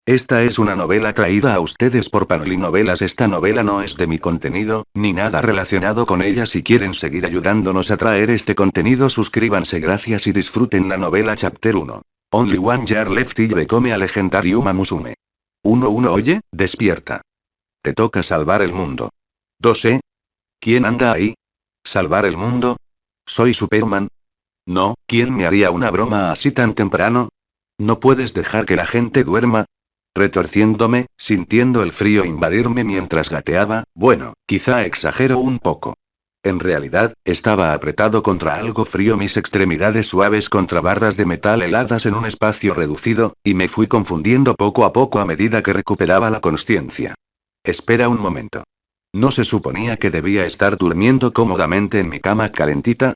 Esta es una novela traída a ustedes por Panoli Novelas. Esta novela no es de mi contenido, ni nada relacionado con ella. Si quieren seguir ayudándonos a traer este contenido, suscríbanse. Gracias y disfruten la novela Chapter 1. Only One Year Left y become a Legendary Uma Musume. 1. Oye, despierta. Te toca salvar el mundo. 2. ¿Quién anda ahí? ¿Salvar el mundo? ¿Soy Superman? No, ¿quién me haría una broma así tan temprano? ¿No puedes dejar que la gente duerma? Retorciéndome, sintiendo el frío invadirme mientras gateaba, bueno, quizá exagero un poco. En realidad, estaba apretado contra algo frío, mis extremidades suaves contra barras de metal heladas en un espacio reducido, y me fui confundiendo poco a poco a medida que recuperaba la consciencia. Espera un momento. ¿No se suponía que debía estar durmiendo cómodamente en mi cama calentita?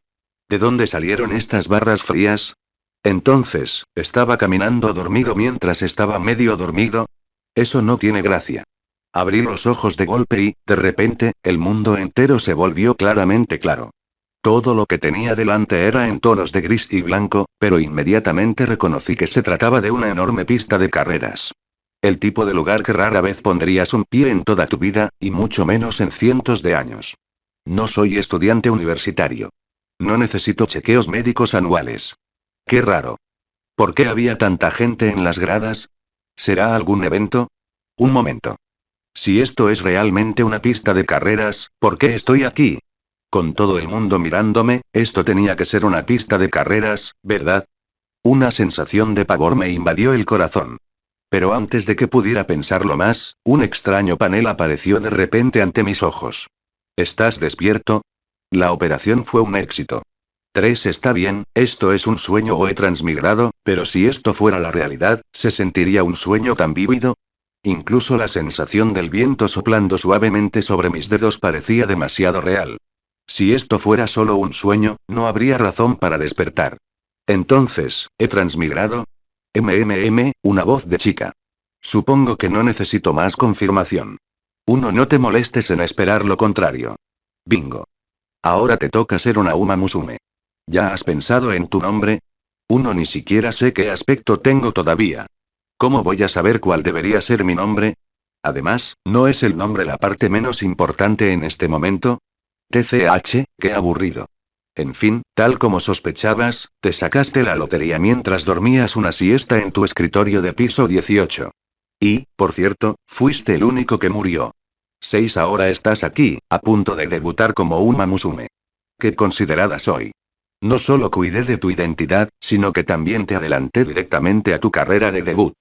¿De dónde salieron estas barras frías? Entonces, ¿estaba caminando dormido mientras estaba medio dormido? Eso no tiene gracia. Abrí los ojos de golpe y, de repente, el mundo entero se volvió claramente claro. Todo lo que tenía delante era en tonos de gris y blanco, pero inmediatamente reconocí que se trataba de una enorme pista de carreras. El tipo de lugar que rara vez pondrías un pie en toda tu vida, y mucho menos en cientos de años. No soy estudiante universitario. No necesito chequeos médicos anuales. Qué raro. ¿Por qué había tanta gente en las gradas? ¿Será algún evento? Un momento. Si esto es realmente una pista de carreras, ¿por qué estoy aquí? Con todo el mundo mirándome, esto tenía que ser una pista de carreras, ¿verdad? Una sensación de pavor me invadió el corazón. Pero antes de que pudiera pensarlo más, un extraño panel apareció de repente ante mis ojos. ¿Estás despierto? La operación fue un éxito. 3. Está bien, esto es un sueño o he transmigrado, pero si esto fuera la realidad, ¿se sentiría un sueño tan vívido? Incluso la sensación del viento soplando suavemente sobre mis dedos parecía demasiado real. Si esto fuera solo un sueño, no habría razón para despertar. Entonces, ¿he transmigrado? Una voz de chica. Supongo que no necesito más confirmación. 1. No te molestes en esperar lo contrario. Bingo. Ahora te toca ser una Uma Musume. ¿Ya has pensado en tu nombre? 1. Ni siquiera sé qué aspecto tengo todavía. ¿Cómo voy a saber cuál debería ser mi nombre? Además, ¿no es el nombre la parte menos importante en este momento? TCH, qué aburrido. En fin, tal como sospechabas, te sacaste la lotería mientras dormías una siesta en tu escritorio de piso 18. Y, por cierto, fuiste el único que murió. 6. Ahora estás aquí, a punto de debutar como Uma Musume. Qué considerada soy. No solo cuidé de tu identidad, sino que también te adelanté directamente a tu carrera de debut.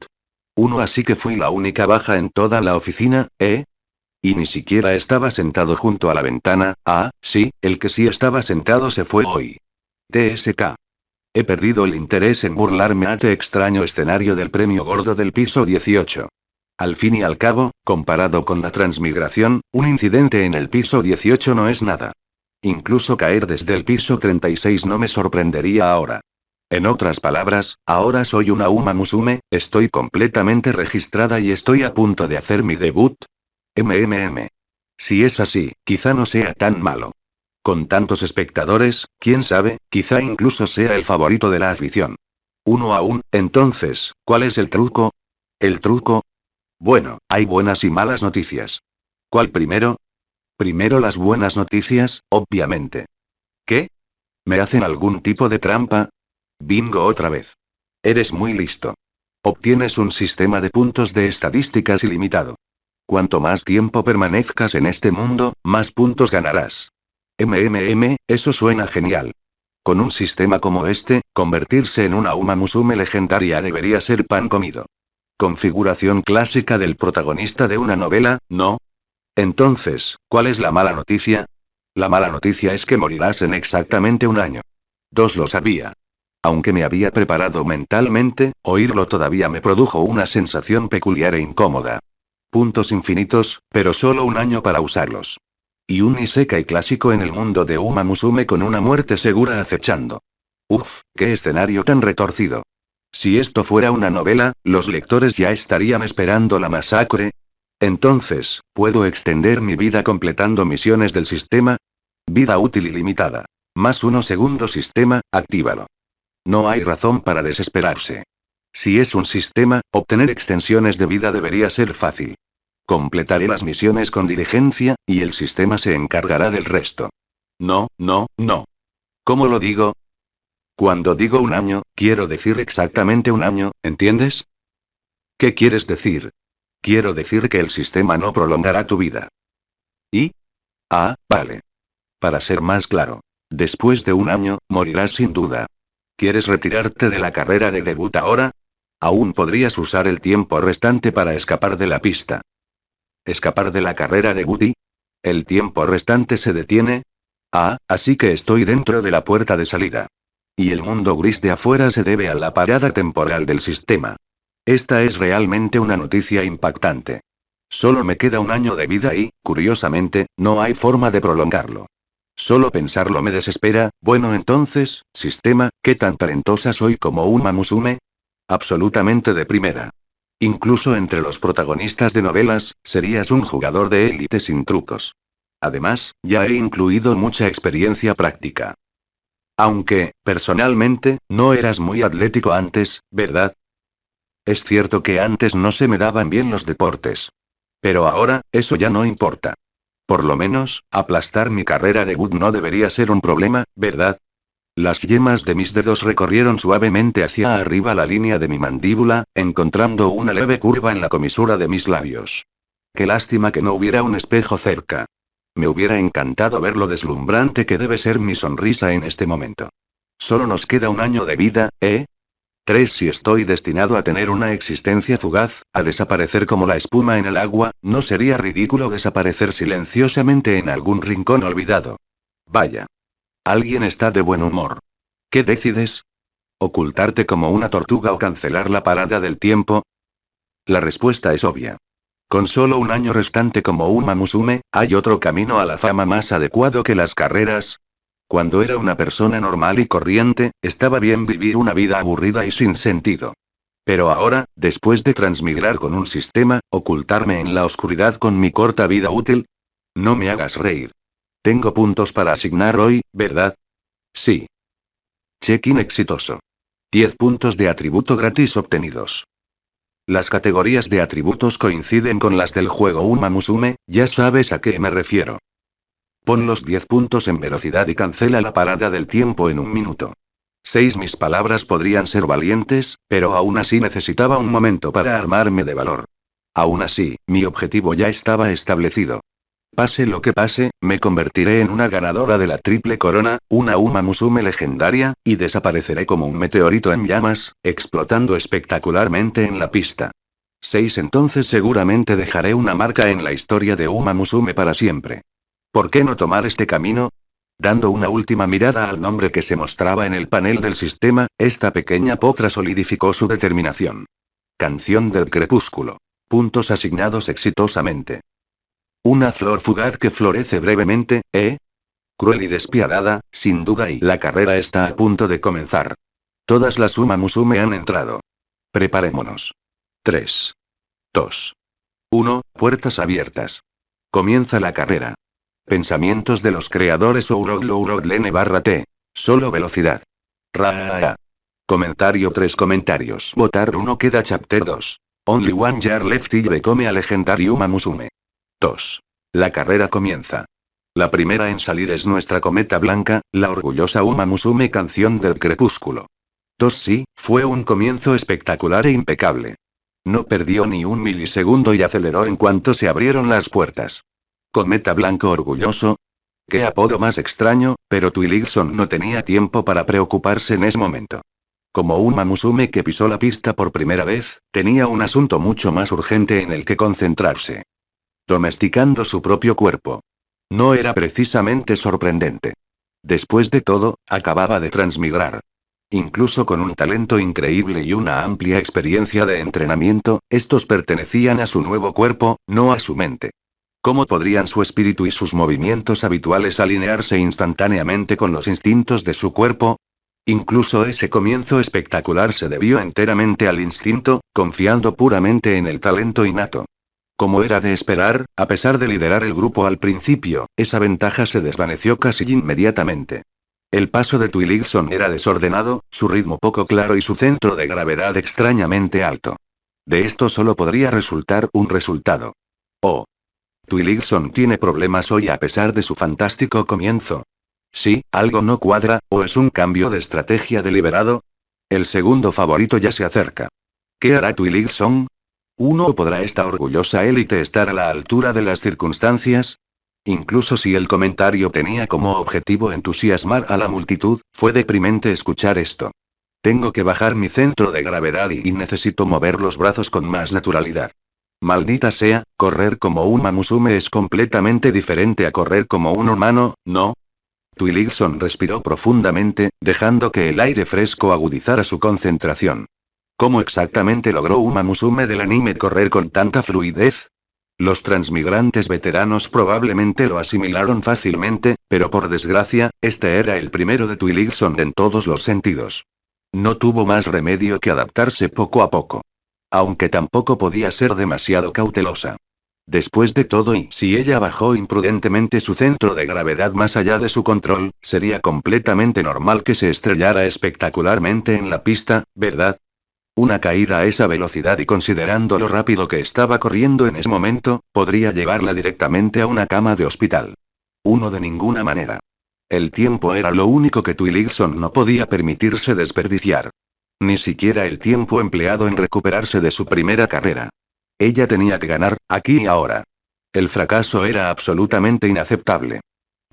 1. Así que fui la única baja en toda la oficina, ¿eh? Y ni siquiera estaba sentado junto a la ventana. Ah, sí, el que sí estaba sentado se fue hoy. TSK. He perdido el interés en burlarme a este extraño escenario del premio gordo del piso 18. Al fin y al cabo, comparado con la transmigración, un incidente en el piso 18 no es nada. Incluso caer desde el piso 36 no me sorprendería ahora. En otras palabras, ahora soy una Uma Musume, estoy completamente registrada y estoy a punto de hacer mi debut. Si es así, quizá no sea tan malo. Con tantos espectadores, quién sabe, quizá incluso sea el favorito de la afición. 1 a 1, entonces, ¿cuál es el truco? ¿El truco? Bueno, hay buenas y malas noticias. ¿Cuál primero? Primero las buenas noticias, obviamente. ¿Qué? ¿Me hacen algún tipo de trampa? Bingo otra vez. Eres muy listo. Obtienes un sistema de puntos de estadísticas ilimitado. Cuanto más tiempo permanezcas en este mundo, más puntos ganarás. Eso suena genial. Con un sistema como este, convertirse en una Uma Musume legendaria debería ser pan comido. Configuración clásica del protagonista de una novela, ¿no? Entonces, ¿cuál es la mala noticia? La mala noticia es que morirás en exactamente un año. 2. Lo sabía. Aunque me había preparado mentalmente, oírlo todavía me produjo una sensación peculiar e incómoda. Puntos infinitos, pero solo un año para usarlos. Y un isekai clásico en el mundo de Uma Musume con una muerte segura acechando. Uf, qué escenario tan retorcido. Si esto fuera una novela, los lectores ya estarían esperando la masacre. Entonces, ¿puedo extender mi vida completando misiones del sistema? Vida útil ilimitada. +1 segundo sistema, actívalo. No hay razón para desesperarse. Si es un sistema, obtener extensiones de vida debería ser fácil. Completaré las misiones con diligencia, y el sistema se encargará del resto. No, no, no. ¿Cómo lo digo? Cuando digo un año, quiero decir exactamente un año, ¿entiendes? ¿Qué quieres decir? Quiero decir que el sistema no prolongará tu vida. ¿Y? Ah, vale. Para ser más claro. Después de un año, morirás sin duda. ¿Quieres retirarte de la carrera de debut ahora? Aún podrías usar el tiempo restante para escapar de la pista. ¿Escapar de la carrera de Woody? ¿El tiempo restante se detiene? Ah, así que estoy dentro de la puerta de salida. Y el mundo gris de afuera se debe a la parada temporal del sistema. Esta es realmente una noticia impactante. Solo me queda un año de vida y, curiosamente, no hay forma de prolongarlo. Solo pensarlo me desespera. Bueno, entonces, sistema, ¿qué tan talentosa soy como Uma Musume? Absolutamente de primera. Incluso entre los protagonistas de novelas, serías un jugador de élite sin trucos. Además, ya he incluido mucha experiencia práctica. Aunque, personalmente, no eras muy atlético antes, ¿verdad? Es cierto que antes no se me daban bien los deportes. Pero ahora, eso ya no importa. Por lo menos, aplastar mi carrera de debut no debería ser un problema, ¿verdad? Las yemas de mis dedos recorrieron suavemente hacia arriba la línea de mi mandíbula, encontrando una leve curva en la comisura de mis labios. Qué lástima que no hubiera un espejo cerca. Me hubiera encantado ver lo deslumbrante que debe ser mi sonrisa en este momento. Solo nos queda un año de vida, ¿eh? 3. Si estoy destinado a tener una existencia fugaz, a desaparecer como la espuma en el agua, ¿no sería ridículo desaparecer silenciosamente en algún rincón olvidado? Vaya. Alguien está de buen humor. ¿Qué decides? ¿Ocultarte como una tortuga o cancelar la parada del tiempo? La respuesta es obvia. Con solo un año restante como Uma Musume, ¿hay otro camino a la fama más adecuado que las carreras? Cuando era una persona normal y corriente, estaba bien vivir una vida aburrida y sin sentido. Pero ahora, después de transmigrar con un sistema, ocultarme en la oscuridad con mi corta vida útil. No me hagas reír. Tengo puntos para asignar hoy, ¿verdad? Sí. Check-in exitoso. 10 puntos de atributo gratis obtenidos. Las categorías de atributos coinciden con las del juego Uma Musume, ya sabes a qué me refiero. Pon los 10 puntos en velocidad y cancela la parada del tiempo en un minuto. 6. Mis palabras podrían ser valientes, pero aún así necesitaba un momento para armarme de valor. Aún así, mi objetivo ya estaba establecido. Pase lo que pase, me convertiré en una ganadora de la triple corona, una Uma Musume legendaria, y desapareceré como un meteorito en llamas, explotando espectacularmente en la pista. 6. Entonces seguramente dejaré una marca en la historia de Uma Musume para siempre. ¿Por qué no tomar este camino? Dando una última mirada al nombre que se mostraba en el panel del sistema, esta pequeña potra solidificó su determinación. Canción del crepúsculo. Puntos asignados exitosamente. Una flor fugaz que florece brevemente, ¿eh? Cruel y despiadada, sin duda, y la carrera está a punto de comenzar. Todas las Uma Musume han entrado. Preparémonos. 3. 2. 1. Puertas abiertas. Comienza la carrera. Pensamientos de los creadores Ouroglene/T. Solo velocidad. Ra. Comentario 3 comentarios. Votar 1 queda chapter 2. Only one year left y become a legendary Uma Musume. 2. La carrera comienza. La primera en salir es nuestra cometa blanca, la orgullosa Uma Musume canción del crepúsculo. 2. Sí, fue un comienzo espectacular e impecable. No perdió ni un milisegundo y aceleró en cuanto se abrieron las puertas. Cometa blanco orgulloso. Qué apodo más extraño, pero Twilighton no tenía tiempo para preocuparse en ese momento. Como Uma Musume que pisó la pista por primera vez, tenía un asunto mucho más urgente en el que concentrarse. Domesticando su propio cuerpo. No era precisamente sorprendente. Después de todo, acababa de transmigrar. Incluso con un talento increíble y una amplia experiencia de entrenamiento, estos pertenecían a su nuevo cuerpo, no a su mente. ¿Cómo podrían su espíritu y sus movimientos habituales alinearse instantáneamente con los instintos de su cuerpo? Incluso ese comienzo espectacular se debió enteramente al instinto, confiando puramente en el talento innato. Como era de esperar, a pesar de liderar el grupo al principio, esa ventaja se desvaneció casi inmediatamente. El paso de Twiligson era desordenado, su ritmo poco claro y su centro de gravedad extrañamente alto. De esto solo podría resultar un resultado. Oh. Twiligson tiene problemas hoy a pesar de su fantástico comienzo. Sí, algo no cuadra, o es un cambio de estrategia deliberado. El segundo favorito ya se acerca. ¿Qué hará Twiligson? ¿Uno podrá esta orgullosa élite estar a la altura de las circunstancias? Incluso si el comentario tenía como objetivo entusiasmar a la multitud, fue deprimente escuchar esto. Tengo que bajar mi centro de gravedad y necesito mover los brazos con más naturalidad. Maldita sea, correr como un Mamusume es completamente diferente a correr como un humano, ¿no? Twiligson respiró profundamente, dejando que el aire fresco agudizara su concentración. ¿Cómo exactamente logró Uma Musume del anime correr con tanta fluidez? Los transmigrantes veteranos probablemente lo asimilaron fácilmente, pero por desgracia, este era el primero de Twiligson en todos los sentidos. No tuvo más remedio que adaptarse poco a poco. Aunque tampoco podía ser demasiado cautelosa. Después de todo y si ella bajó imprudentemente su centro de gravedad más allá de su control, sería completamente normal que se estrellara espectacularmente en la pista, ¿verdad? Una caída a esa velocidad y considerando lo rápido que estaba corriendo en ese momento, podría llevarla directamente a una cama de hospital. Uno de ninguna manera. El tiempo era lo único que Twiligson no podía permitirse desperdiciar. Ni siquiera el tiempo empleado en recuperarse de su primera carrera. Ella tenía que ganar, aquí y ahora. El fracaso era absolutamente inaceptable.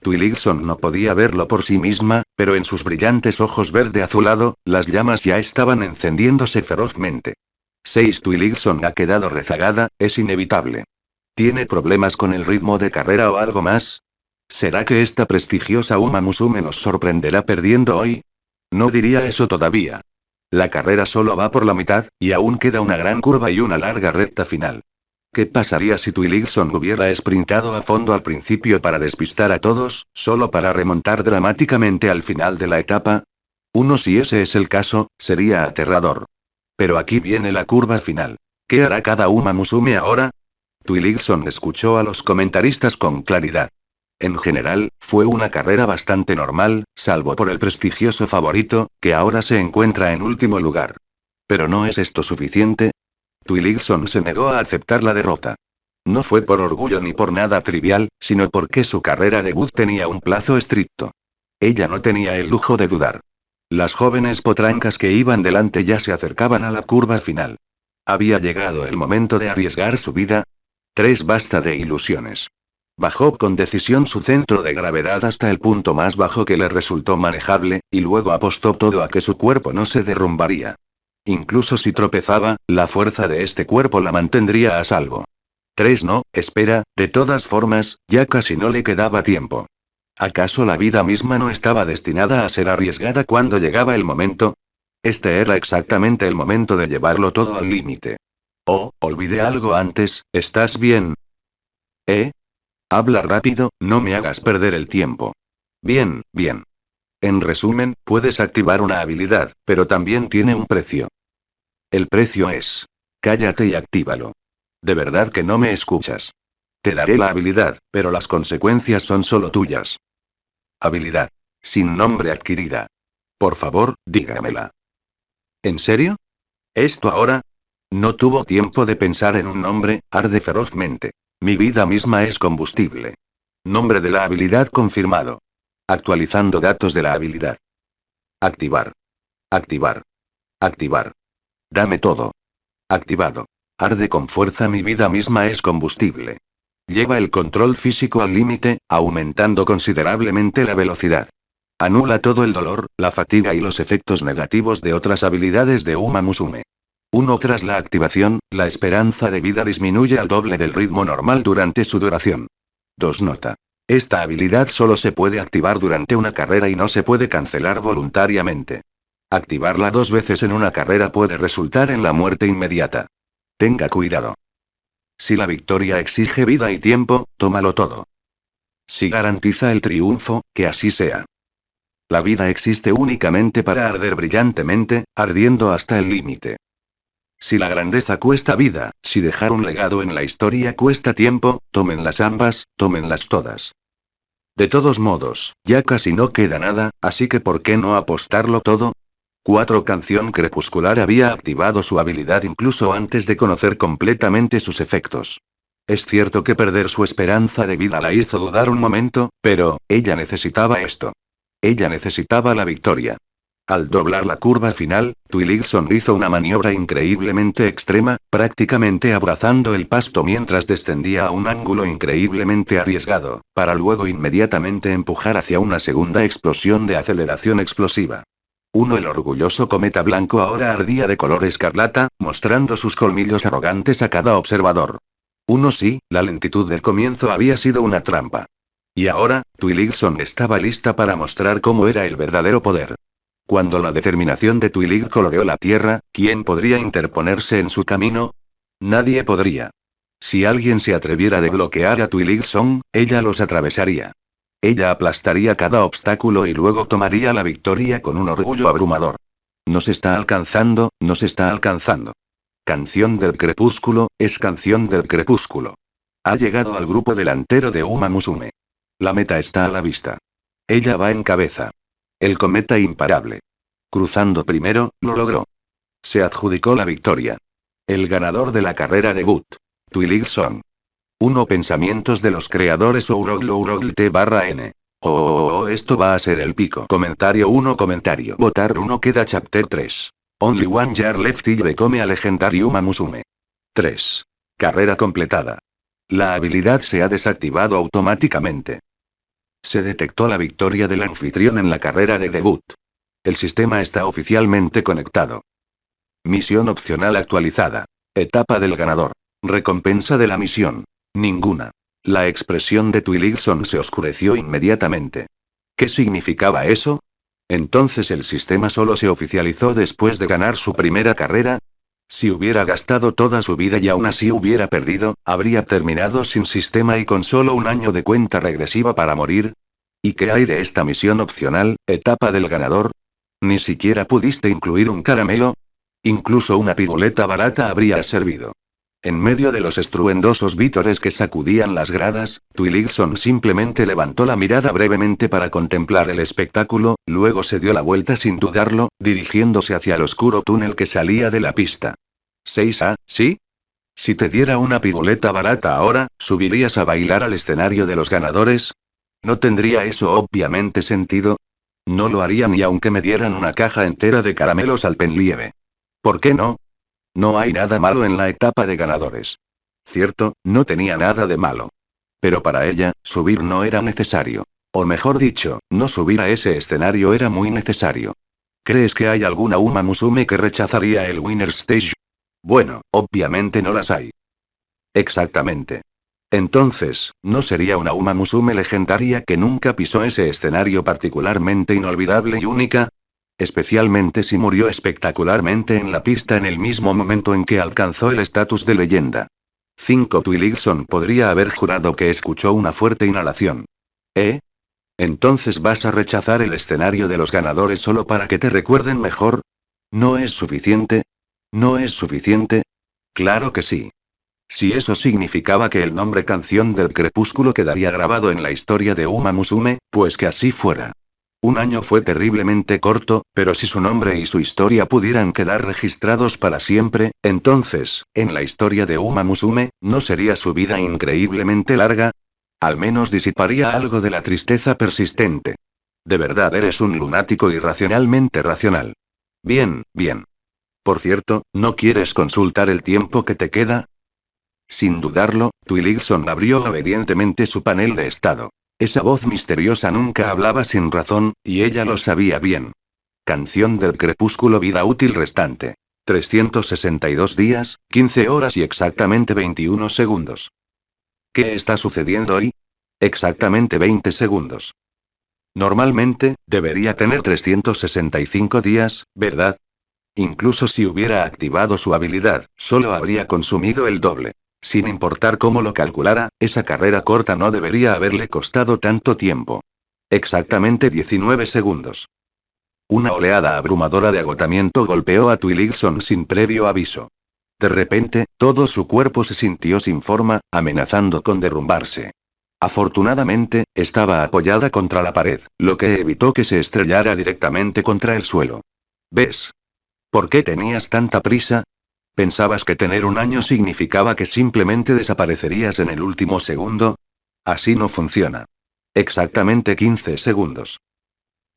Twiligson no podía verlo por sí misma, pero en sus brillantes ojos verde azulado, las llamas ya estaban encendiéndose ferozmente. 6. Twiligson ha quedado rezagada, es inevitable. ¿Tiene problemas con el ritmo de carrera o algo más? ¿Será que esta prestigiosa Uma Musume nos sorprenderá perdiendo hoy? No diría eso todavía. La carrera solo va por la mitad, y aún queda una gran curva y una larga recta final. ¿Qué pasaría si Twiligson hubiera sprintado a fondo al principio para despistar a todos, solo para remontar dramáticamente al final de la etapa? Si ese es el caso, sería aterrador. Pero aquí viene la curva final. ¿Qué hará cada Uma Musume ahora? Twiligson escuchó a los comentaristas con claridad. En general, fue una carrera bastante normal, salvo por el prestigioso favorito, que ahora se encuentra en último lugar. ¿Pero no es esto suficiente? Twiligson se negó a aceptar la derrota. No fue por orgullo ni por nada trivial, sino porque su carrera debut tenía un plazo estricto. Ella no tenía el lujo de dudar. Las jóvenes potrancas que iban delante ya se acercaban a la curva final. ¿Había llegado el momento de arriesgar su vida? 3. Basta de ilusiones. Bajó con decisión su centro de gravedad hasta el punto más bajo que le resultó manejable, y luego apostó todo a que su cuerpo no se derrumbaría. Incluso si tropezaba, la fuerza de este cuerpo la mantendría a salvo. 3. No, espera, de todas formas, ya casi no le quedaba tiempo. ¿Acaso la vida misma no estaba destinada a ser arriesgada cuando llegaba el momento? Este era exactamente el momento de llevarlo todo al límite. Oh, olvidé algo antes, ¿estás bien? ¿Eh? Habla rápido, no me hagas perder el tiempo. Bien, bien. En resumen, puedes activar una habilidad, pero también tiene un precio. El precio es. Cállate y actívalo. De verdad que no me escuchas. Te daré la habilidad, pero las consecuencias son solo tuyas. Habilidad. Sin nombre adquirida. Por favor, dígamela. ¿En serio? ¿Esto ahora? No tuvo tiempo de pensar en un nombre, arde ferozmente. Mi vida misma es combustible. Nombre de la habilidad confirmado. Actualizando datos de la habilidad. Activar. Activar. Activar. Dame todo. Activado. Arde con fuerza, mi vida misma es combustible. Lleva el control físico al límite, aumentando considerablemente la velocidad. Anula todo el dolor, la fatiga y los efectos negativos de otras habilidades de Uma Musume. Tras la activación, la esperanza de vida disminuye al doble del ritmo normal durante su duración. 2. Nota. Esta habilidad solo se puede activar durante una carrera y no se puede cancelar voluntariamente. Activarla 2 veces en una carrera puede resultar en la muerte inmediata. Tenga cuidado. Si la victoria exige vida y tiempo, tómalo todo. Si garantiza el triunfo, que así sea. La vida existe únicamente para arder brillantemente, ardiendo hasta el límite. Si la grandeza cuesta vida, si dejar un legado en la historia cuesta tiempo, tómenlas ambas, tómenlas todas. De todos modos, ya casi no queda nada, así que ¿por qué no apostarlo todo? 4. Canción crepuscular había activado su habilidad incluso antes de conocer completamente sus efectos. Es cierto que perder su esperanza de vida la hizo dudar un momento, pero, ella necesitaba esto. Ella necesitaba la victoria. Al doblar la curva final, Twilighton hizo una maniobra increíblemente extrema, prácticamente abrazando el pasto mientras descendía a un ángulo increíblemente arriesgado, para luego inmediatamente empujar hacia una segunda explosión de aceleración explosiva. El orgulloso cometa blanco ahora ardía de color escarlata, mostrando sus colmillos arrogantes a cada observador. Sí, la lentitud del comienzo había sido una trampa. Y ahora, Twilighton estaba lista para mostrar cómo era el verdadero poder. Cuando la determinación de Twilig coloreó la tierra, ¿quién podría interponerse en su camino? Nadie podría. Si alguien se atreviera a bloquear a Twilighton, ella los atravesaría. Ella aplastaría cada obstáculo y luego tomaría la victoria con un orgullo abrumador. Nos está alcanzando, nos está alcanzando. Canción del crepúsculo, es canción del crepúsculo. Ha llegado al grupo delantero de Uma Musume. La meta está a la vista. Ella va en cabeza. El cometa imparable. Cruzando primero, lo logró. Se adjudicó la victoria. El ganador de la carrera debut. Twilighton. Pensamientos de los creadores Ourogl T/N. Esto va a ser el pico. Comentario 1 Comentario. Votar 1 Queda Chapter 3. Only one year left y become a legendary Uma Musume. 3. Carrera completada. La habilidad se ha desactivado automáticamente. Se detectó la victoria del anfitrión en la carrera de debut. El sistema está oficialmente conectado. Misión opcional actualizada. Etapa del ganador. Recompensa de la misión. Ninguna. La expresión de Twilighton se oscureció inmediatamente. ¿Qué significaba eso? Entonces el sistema solo se oficializó después de ganar su primera carrera. Si hubiera gastado toda su vida y aún así hubiera perdido, habría terminado sin sistema y con solo un año de cuenta regresiva para morir. ¿Y qué hay de esta misión opcional, etapa del ganador? ¿Ni siquiera pudiste incluir un caramelo? Incluso una piruleta barata habría servido. En medio de los estruendosos vítores que sacudían las gradas, Twilighton simplemente levantó la mirada brevemente para contemplar el espectáculo, luego se dio la vuelta sin dudarlo, dirigiéndose hacia el oscuro túnel que salía de la pista. 6A, ¿sí? Si te diera una piruleta barata ahora, ¿subirías a bailar al escenario de los ganadores? ¿No tendría eso obviamente sentido? No lo haría ni aunque me dieran una caja entera de caramelos alpenlieve. ¿Por qué no? No hay nada malo en la etapa de ganadores. Cierto, no tenía nada de malo. Pero para ella, subir no era necesario. O mejor dicho, no subir a ese escenario era muy necesario. ¿Crees que hay alguna Uma Musume que rechazaría el Winner Stage? Bueno, obviamente no las hay. Exactamente. Entonces, ¿no sería una Uma Musume legendaria que nunca pisó ese escenario particularmente inolvidable y única? Especialmente si murió espectacularmente en la pista en el mismo momento en que alcanzó el estatus de leyenda. 5. Twilighton podría haber jurado que escuchó una fuerte inhalación. ¿Eh? ¿Entonces vas a rechazar el escenario de los ganadores solo para que te recuerden mejor? ¿No es suficiente? ¿No es suficiente? Claro que sí. Si eso significaba que el nombre Canción del Crepúsculo quedaría grabado en la historia de Uma Musume, pues que así fuera. Un año fue terriblemente corto, pero si su nombre y su historia pudieran quedar registrados para siempre, entonces, en la historia de Uma Musume, ¿no sería su vida increíblemente larga? Al menos disiparía algo de la tristeza persistente. De verdad eres un lunático irracionalmente racional. Bien, bien. Por cierto, ¿no quieres consultar el tiempo que te queda? Sin dudarlo, Twilighton abrió obedientemente su panel de estado. Esa voz misteriosa nunca hablaba sin razón, y ella lo sabía bien. Canción del crepúsculo vida útil restante. 362 días, 15 horas y exactamente 21 segundos. ¿Qué está sucediendo hoy? Exactamente 20 segundos. Normalmente, debería tener 365 días, ¿verdad? Incluso si hubiera activado su habilidad, solo habría consumido el doble. Sin importar cómo lo calculara, esa carrera corta no debería haberle costado tanto tiempo. Exactamente 19 segundos. Una oleada abrumadora de agotamiento golpeó a Twilighton sin previo aviso. De repente, todo su cuerpo se sintió sin forma, amenazando con derrumbarse. Afortunadamente, estaba apoyada contra la pared, lo que evitó que se estrellara directamente contra el suelo. ¿Ves? ¿Por qué tenías tanta prisa? ¿Pensabas que tener un año significaba que simplemente desaparecerías en el último segundo? Así no funciona. Exactamente 15 segundos.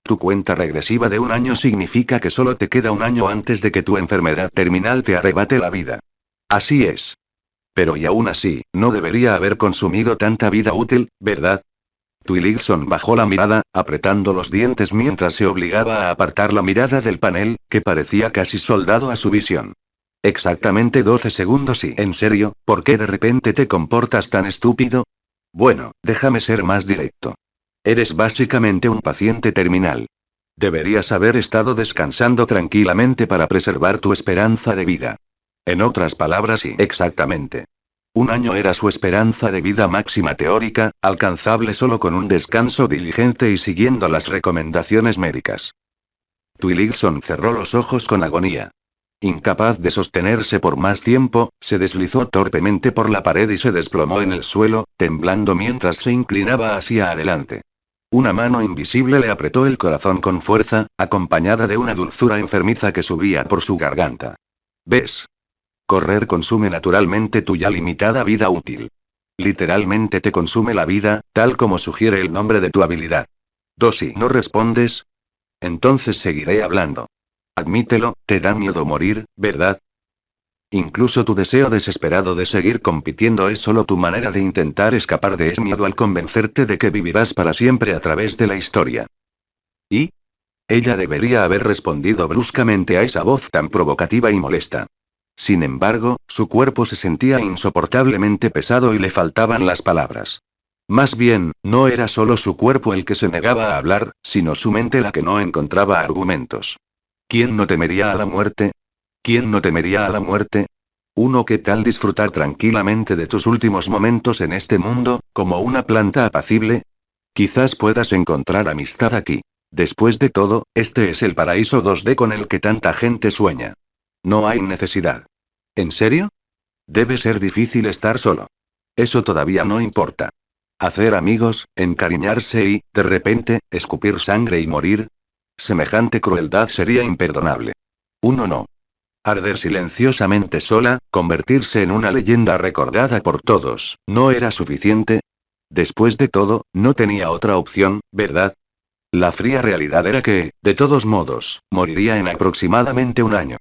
Tu cuenta regresiva de un año significa que solo te queda un año antes de que tu enfermedad terminal te arrebate la vida. Así es. Pero y aún así, no debería haber consumido tanta vida útil, ¿verdad? Twilighton bajó la mirada, apretando los dientes mientras se obligaba a apartar la mirada del panel, que parecía casi soldado a su visión. Exactamente 12 segundos y, ¿en serio, por qué de repente te comportas tan estúpido? Bueno, déjame ser más directo. Eres básicamente un paciente terminal. Deberías haber estado descansando tranquilamente para preservar tu esperanza de vida. En otras palabras, sí, exactamente. Un año era su esperanza de vida máxima teórica, alcanzable solo con un descanso diligente y siguiendo las recomendaciones médicas. Twilighton cerró los ojos con agonía. Incapaz de sostenerse por más tiempo, se deslizó torpemente por la pared y se desplomó en el suelo, temblando mientras se inclinaba hacia adelante. Una mano invisible le apretó el corazón con fuerza, acompañada de una dulzura enfermiza que subía por su garganta. ¿Ves? Correr consume naturalmente tu ya limitada vida útil. Literalmente te consume la vida, tal como sugiere el nombre de tu habilidad. Si no respondes, entonces seguiré hablando. Admítelo, te da miedo morir, ¿verdad? Incluso tu deseo desesperado de seguir compitiendo es solo tu manera de intentar escapar de ese miedo al convencerte de que vivirás para siempre a través de la historia. ¿Y? Ella debería haber respondido bruscamente a esa voz tan provocativa y molesta. Sin embargo, su cuerpo se sentía insoportablemente pesado y le faltaban las palabras. Más bien, no era solo su cuerpo el que se negaba a hablar, sino su mente la que no encontraba argumentos. ¿Quién no temería a la muerte? ¿Quién no temería a la muerte? ¿Qué tal disfrutar tranquilamente de tus últimos momentos en este mundo, como una planta apacible? Quizás puedas encontrar amistad aquí. Después de todo, este es el paraíso 2D con el que tanta gente sueña. No hay necesidad. ¿En serio? Debe ser difícil estar solo. Eso todavía no importa. Hacer amigos, encariñarse y, de repente, escupir sangre y morir. Semejante crueldad sería imperdonable. Uno no. Arder silenciosamente sola, convertirse en una leyenda recordada por todos, ¿no era suficiente? Después de todo, no tenía otra opción, ¿verdad? La fría realidad era que, de todos modos, moriría en aproximadamente un año.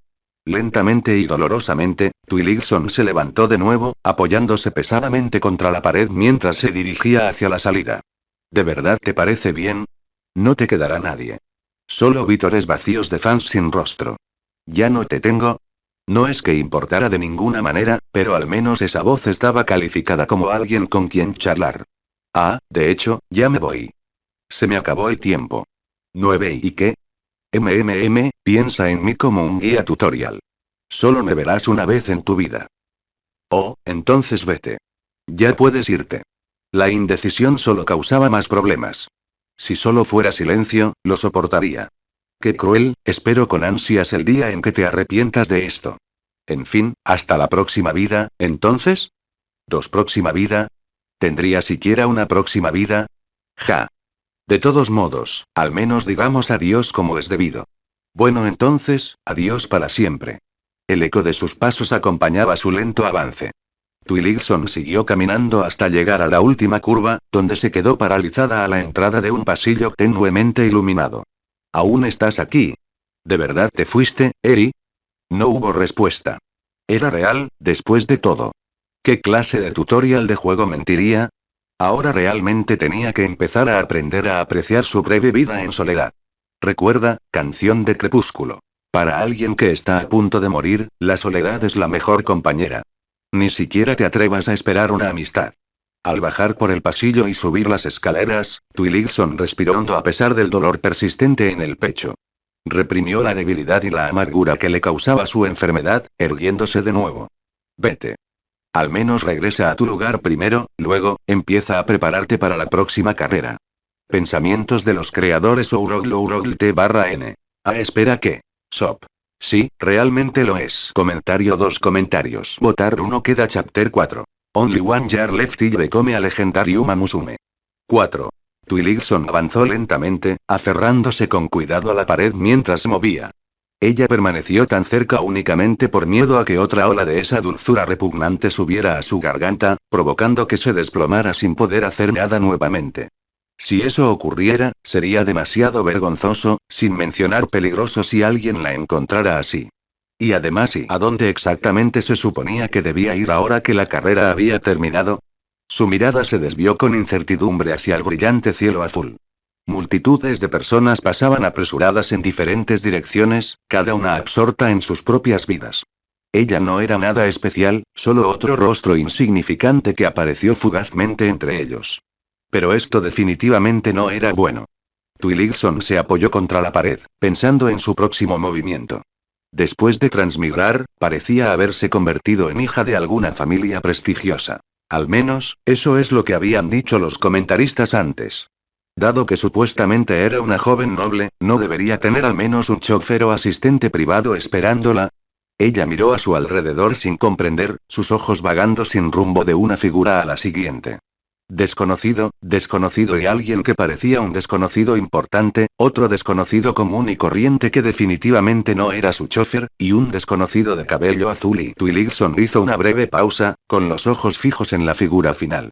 Lentamente y dolorosamente, Twilighton se levantó de nuevo, apoyándose pesadamente contra la pared mientras se dirigía hacia la salida. ¿De verdad te parece bien? No te quedará nadie. Solo vítores vacíos de fans sin rostro. ¿Ya no te tengo? No es que importara de ninguna manera, pero al menos esa voz estaba calificada como alguien con quien charlar. Ah, de hecho, ya me voy. Se me acabó el tiempo. 9 ¿Y qué? Piensa en mí como un guía tutorial. Solo me verás una vez en tu vida. Oh, entonces vete. Ya puedes irte. La indecisión solo causaba más problemas. Si solo fuera silencio, lo soportaría. Qué cruel, espero con ansias el día en que te arrepientas de esto. En fin, hasta la próxima vida, entonces. ¿Próxima vida? ¿Tendría siquiera una próxima vida? Ja. De todos modos, al menos digamos adiós como es debido. Bueno, entonces, adiós para siempre. El eco de sus pasos acompañaba su lento avance. Twilighton siguió caminando hasta llegar a la última curva, donde se quedó paralizada a la entrada de un pasillo tenuemente iluminado. ¿Aún estás aquí? ¿De verdad te fuiste, Eri? No hubo respuesta. ¿Era real, después de todo? ¿Qué clase de tutorial de juego mentiría? Ahora realmente tenía que empezar a aprender a apreciar su breve vida en soledad. Recuerda, canción de Crepúsculo. Para alguien que está a punto de morir, la soledad es la mejor compañera. Ni siquiera te atrevas a esperar una amistad. Al bajar por el pasillo y subir las escaleras, Twilighton respiró hondo a pesar del dolor persistente en el pecho. Reprimió la debilidad y la amargura que le causaba su enfermedad, erguiéndose de nuevo. Vete. Al menos regresa a tu lugar primero, luego, empieza a prepararte para la próxima carrera. Pensamientos de los creadores Ourogl-T/N. Espera que. Sop. Sí, realmente lo es. Comentario 2 comentarios. Votar 1 queda chapter 4. Only one year left y become a legendary Uma Musume. 4. Twiligson avanzó lentamente, aferrándose con cuidado a la pared mientras se movía. Ella permaneció tan cerca únicamente por miedo a que otra ola de esa dulzura repugnante subiera a su garganta, provocando que se desplomara sin poder hacer nada nuevamente. Si eso ocurriera, sería demasiado vergonzoso, sin mencionar peligroso si alguien la encontrara así. Y además, ¿y a dónde exactamente se suponía que debía ir ahora que la carrera había terminado? Su mirada se desvió con incertidumbre hacia el brillante cielo azul. Multitudes de personas pasaban apresuradas en diferentes direcciones, cada una absorta en sus propias vidas. Ella no era nada especial, solo otro rostro insignificante que apareció fugazmente entre ellos. Pero esto definitivamente no era bueno. Twiligson se apoyó contra la pared, pensando en su próximo movimiento. Después de transmigrar, parecía haberse convertido en hija de alguna familia prestigiosa. Al menos, eso es lo que habían dicho los comentaristas antes. Dado que supuestamente era una joven noble, ¿no debería tener al menos un chofer o asistente privado esperándola? Ella miró a su alrededor sin comprender, sus ojos vagando sin rumbo de una figura a la siguiente. Desconocido, desconocido y alguien que parecía un desconocido importante, otro desconocido común y corriente que definitivamente no era su chofer, y un desconocido de cabello azul y Twiligson hizo una breve pausa, con los ojos fijos en la figura final.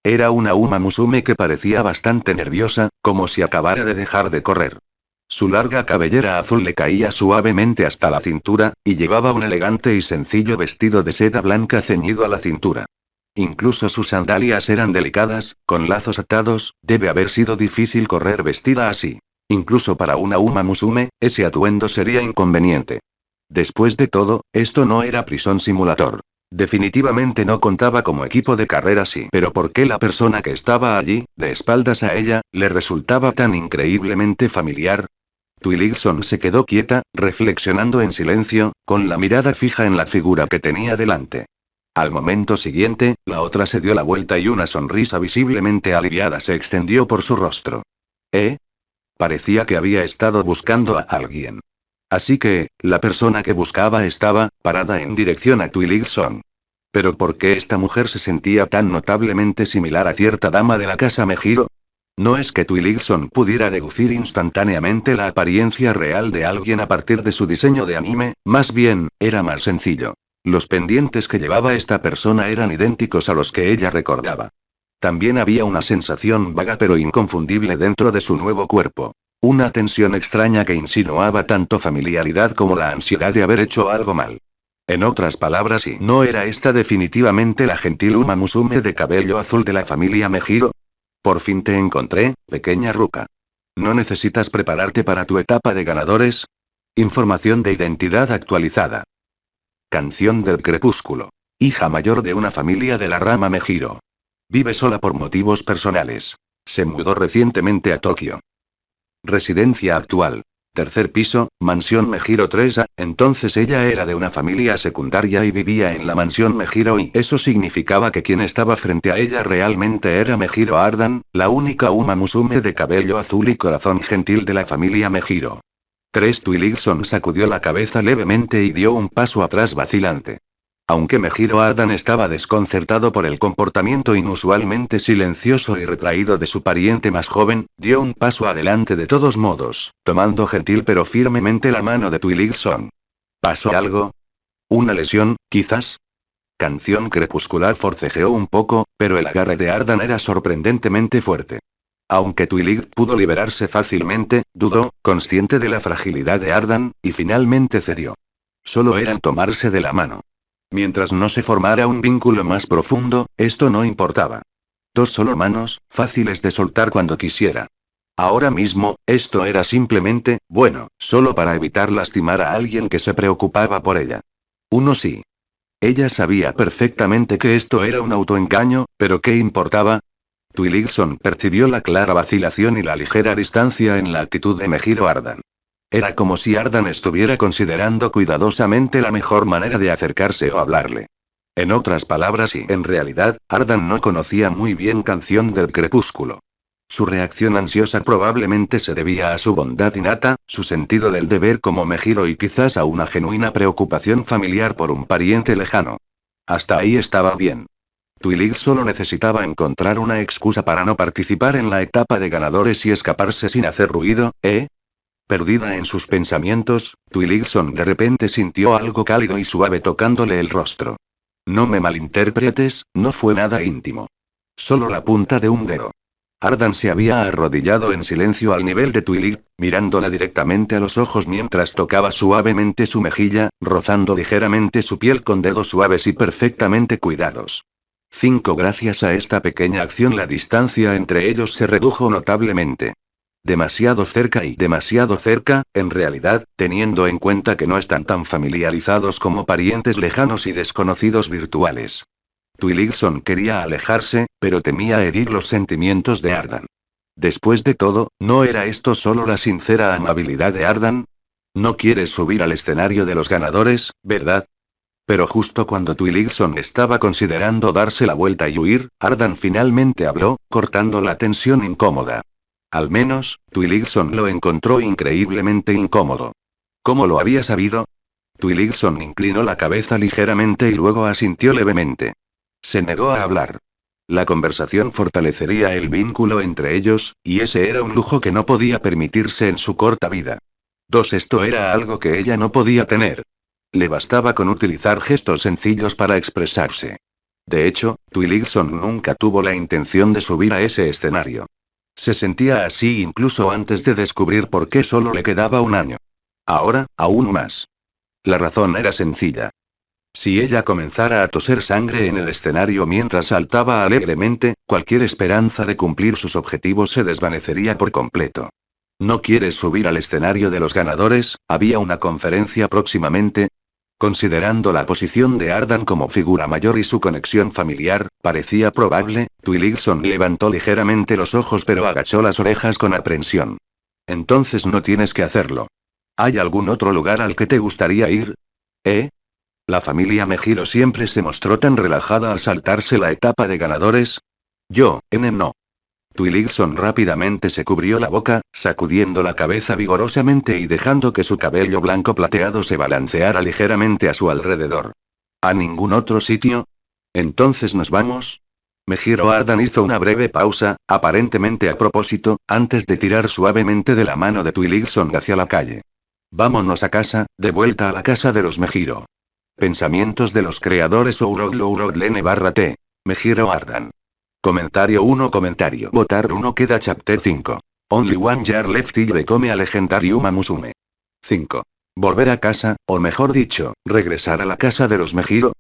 Era una Uma Musume que parecía bastante nerviosa, como si acabara de dejar de correr. Su larga cabellera azul le caía suavemente hasta la cintura, y llevaba un elegante y sencillo vestido de seda blanca ceñido a la cintura. Incluso sus sandalias eran delicadas, con lazos atados, debe haber sido difícil correr vestida así. Incluso para una Uma Musume, ese atuendo sería inconveniente. Después de todo, esto no era Prison Simulator. Definitivamente no contaba como equipo de carreras pero ¿por qué la persona que estaba allí, de espaldas a ella, le resultaba tan increíblemente familiar? Twiligson se quedó quieta, reflexionando en silencio, con la mirada fija en la figura que tenía delante. Al momento siguiente, la otra se dio la vuelta y una sonrisa visiblemente aliviada se extendió por su rostro. ¿Eh? Parecía que había estado buscando a alguien. Así que, la persona que buscaba estaba, parada en dirección a Twiligson. ¿Pero por qué esta mujer se sentía tan notablemente similar a cierta dama de la casa Mejiro? No es que Twiligson pudiera deducir instantáneamente la apariencia real de alguien a partir de su diseño de anime, más bien, era más sencillo. Los pendientes que llevaba esta persona eran idénticos a los que ella recordaba. También había una sensación vaga pero inconfundible dentro de su nuevo cuerpo. Una tensión extraña que insinuaba tanto familiaridad como la ansiedad de haber hecho algo mal. En otras palabras, ¿y no era esta definitivamente la gentil Uma Musume de cabello azul de la familia Mejiro? Por fin te encontré, pequeña ruca. ¿No necesitas prepararte para tu etapa de ganadores? Información de identidad actualizada. Canción del crepúsculo. Hija mayor de una familia de la rama Mejiro. Vive sola por motivos personales. Se mudó recientemente a Tokio. Residencia actual. Tercer piso, mansión Mejiro 3A, entonces ella era de una familia secundaria y vivía en la mansión Mejiro y eso significaba que quien estaba frente a ella realmente era Mejiro Ardan, la única Uma Musume de cabello azul y corazón gentil de la familia Mejiro. Twiligson sacudió la cabeza levemente y dio un paso atrás vacilante. Aunque Mejiro Ardan estaba desconcertado por el comportamiento inusualmente silencioso y retraído de su pariente más joven, dio un paso adelante de todos modos, tomando gentil pero firmemente la mano de Twiligson. ¿Pasó algo? ¿Una lesión, quizás? Canción crepuscular forcejeó un poco, pero el agarre de Ardan era sorprendentemente fuerte. Aunque Twilig pudo liberarse fácilmente, dudó, consciente de la fragilidad de Ardan, y finalmente cedió. Solo eran tomarse de la mano. Mientras no se formara un vínculo más profundo, esto no importaba. Dos solo manos, fáciles de soltar cuando quisiera. Ahora mismo, esto era simplemente, bueno, solo para evitar lastimar a alguien que se preocupaba por ella. Uno sí. Ella sabía perfectamente que esto era un autoengaño, pero ¿qué importaba? Twiligson percibió la clara vacilación y la ligera distancia en la actitud de Mejiro Ardan. Era como si Ardan estuviera considerando cuidadosamente la mejor manera de acercarse o hablarle. En otras palabras y en realidad, Ardan no conocía muy bien Canción del Crepúsculo. Su reacción ansiosa probablemente se debía a su bondad innata, su sentido del deber como Mejiro y quizás a una genuina preocupación familiar por un pariente lejano. Hasta ahí estaba bien. Twilight solo necesitaba encontrar una excusa para no participar en la etapa de ganadores y escaparse sin hacer ruido, ¿eh? Perdida en sus pensamientos, Twilight de repente sintió algo cálido y suave tocándole el rostro. No me malinterpretes, no fue nada íntimo. Solo la punta de un dedo. Ardan se había arrodillado en silencio al nivel de Twilight, mirándola directamente a los ojos mientras tocaba suavemente su mejilla, rozando ligeramente su piel con dedos suaves y perfectamente cuidados. 5. Gracias a esta pequeña acción la distancia entre ellos se redujo notablemente. Demasiado cerca, en realidad, teniendo en cuenta que no están tan familiarizados como parientes lejanos y desconocidos virtuales. Twilight quería alejarse, pero temía herir los sentimientos de Ardan. Después de todo, ¿no era esto solo la sincera amabilidad de Ardan? No quieres subir al escenario de los ganadores, ¿verdad? Pero justo cuando Twilight estaba considerando darse la vuelta y huir, Ardan finalmente habló, cortando la tensión incómoda. Al menos, Twilight lo encontró increíblemente incómodo. ¿Cómo lo había sabido? Twilight inclinó la cabeza ligeramente y luego asintió levemente. Se negó a hablar. La conversación fortalecería el vínculo entre ellos, y ese era un lujo que no podía permitirse en su corta vida. 2. Esto era algo que ella no podía tener. Le bastaba con utilizar gestos sencillos para expresarse. De hecho, Twilight nunca tuvo la intención de subir a ese escenario. Se sentía así incluso antes de descubrir por qué solo le quedaba un año. Ahora, aún más. La razón era sencilla. Si ella comenzara a toser sangre en el escenario mientras saltaba alegremente, cualquier esperanza de cumplir sus objetivos se desvanecería por completo. ¿No quieres subir al escenario de los ganadores? ¿Había una conferencia próximamente? Considerando la posición de Ardan como figura mayor y su conexión familiar, parecía probable. Twilight levantó ligeramente los ojos pero agachó las orejas con aprensión. Entonces no tienes que hacerlo. ¿Hay algún otro lugar al que te gustaría ir? ¿Eh? La familia Mejiro siempre se mostró tan relajada al saltarse la etapa de ganadores. Yo, no. Twilight rápidamente se cubrió la boca, sacudiendo la cabeza vigorosamente y dejando que su cabello blanco plateado se balanceara ligeramente a su alrededor. ¿A ningún otro sitio? ¿Entonces nos vamos? Mejiro Ardan hizo una breve pausa, aparentemente a propósito, antes de tirar suavemente de la mano de Twilight hacia la calle. Vámonos a casa, de vuelta a la casa de los Mejiro. Pensamientos de los creadores Ourodlene/T. Mejiro Ardan. Comentario 1. Votar 1 queda Chapter 5. Only one year left y become a legendary Uma Musume. 5. Volver a casa, o mejor dicho, regresar a la casa de los Mejiro.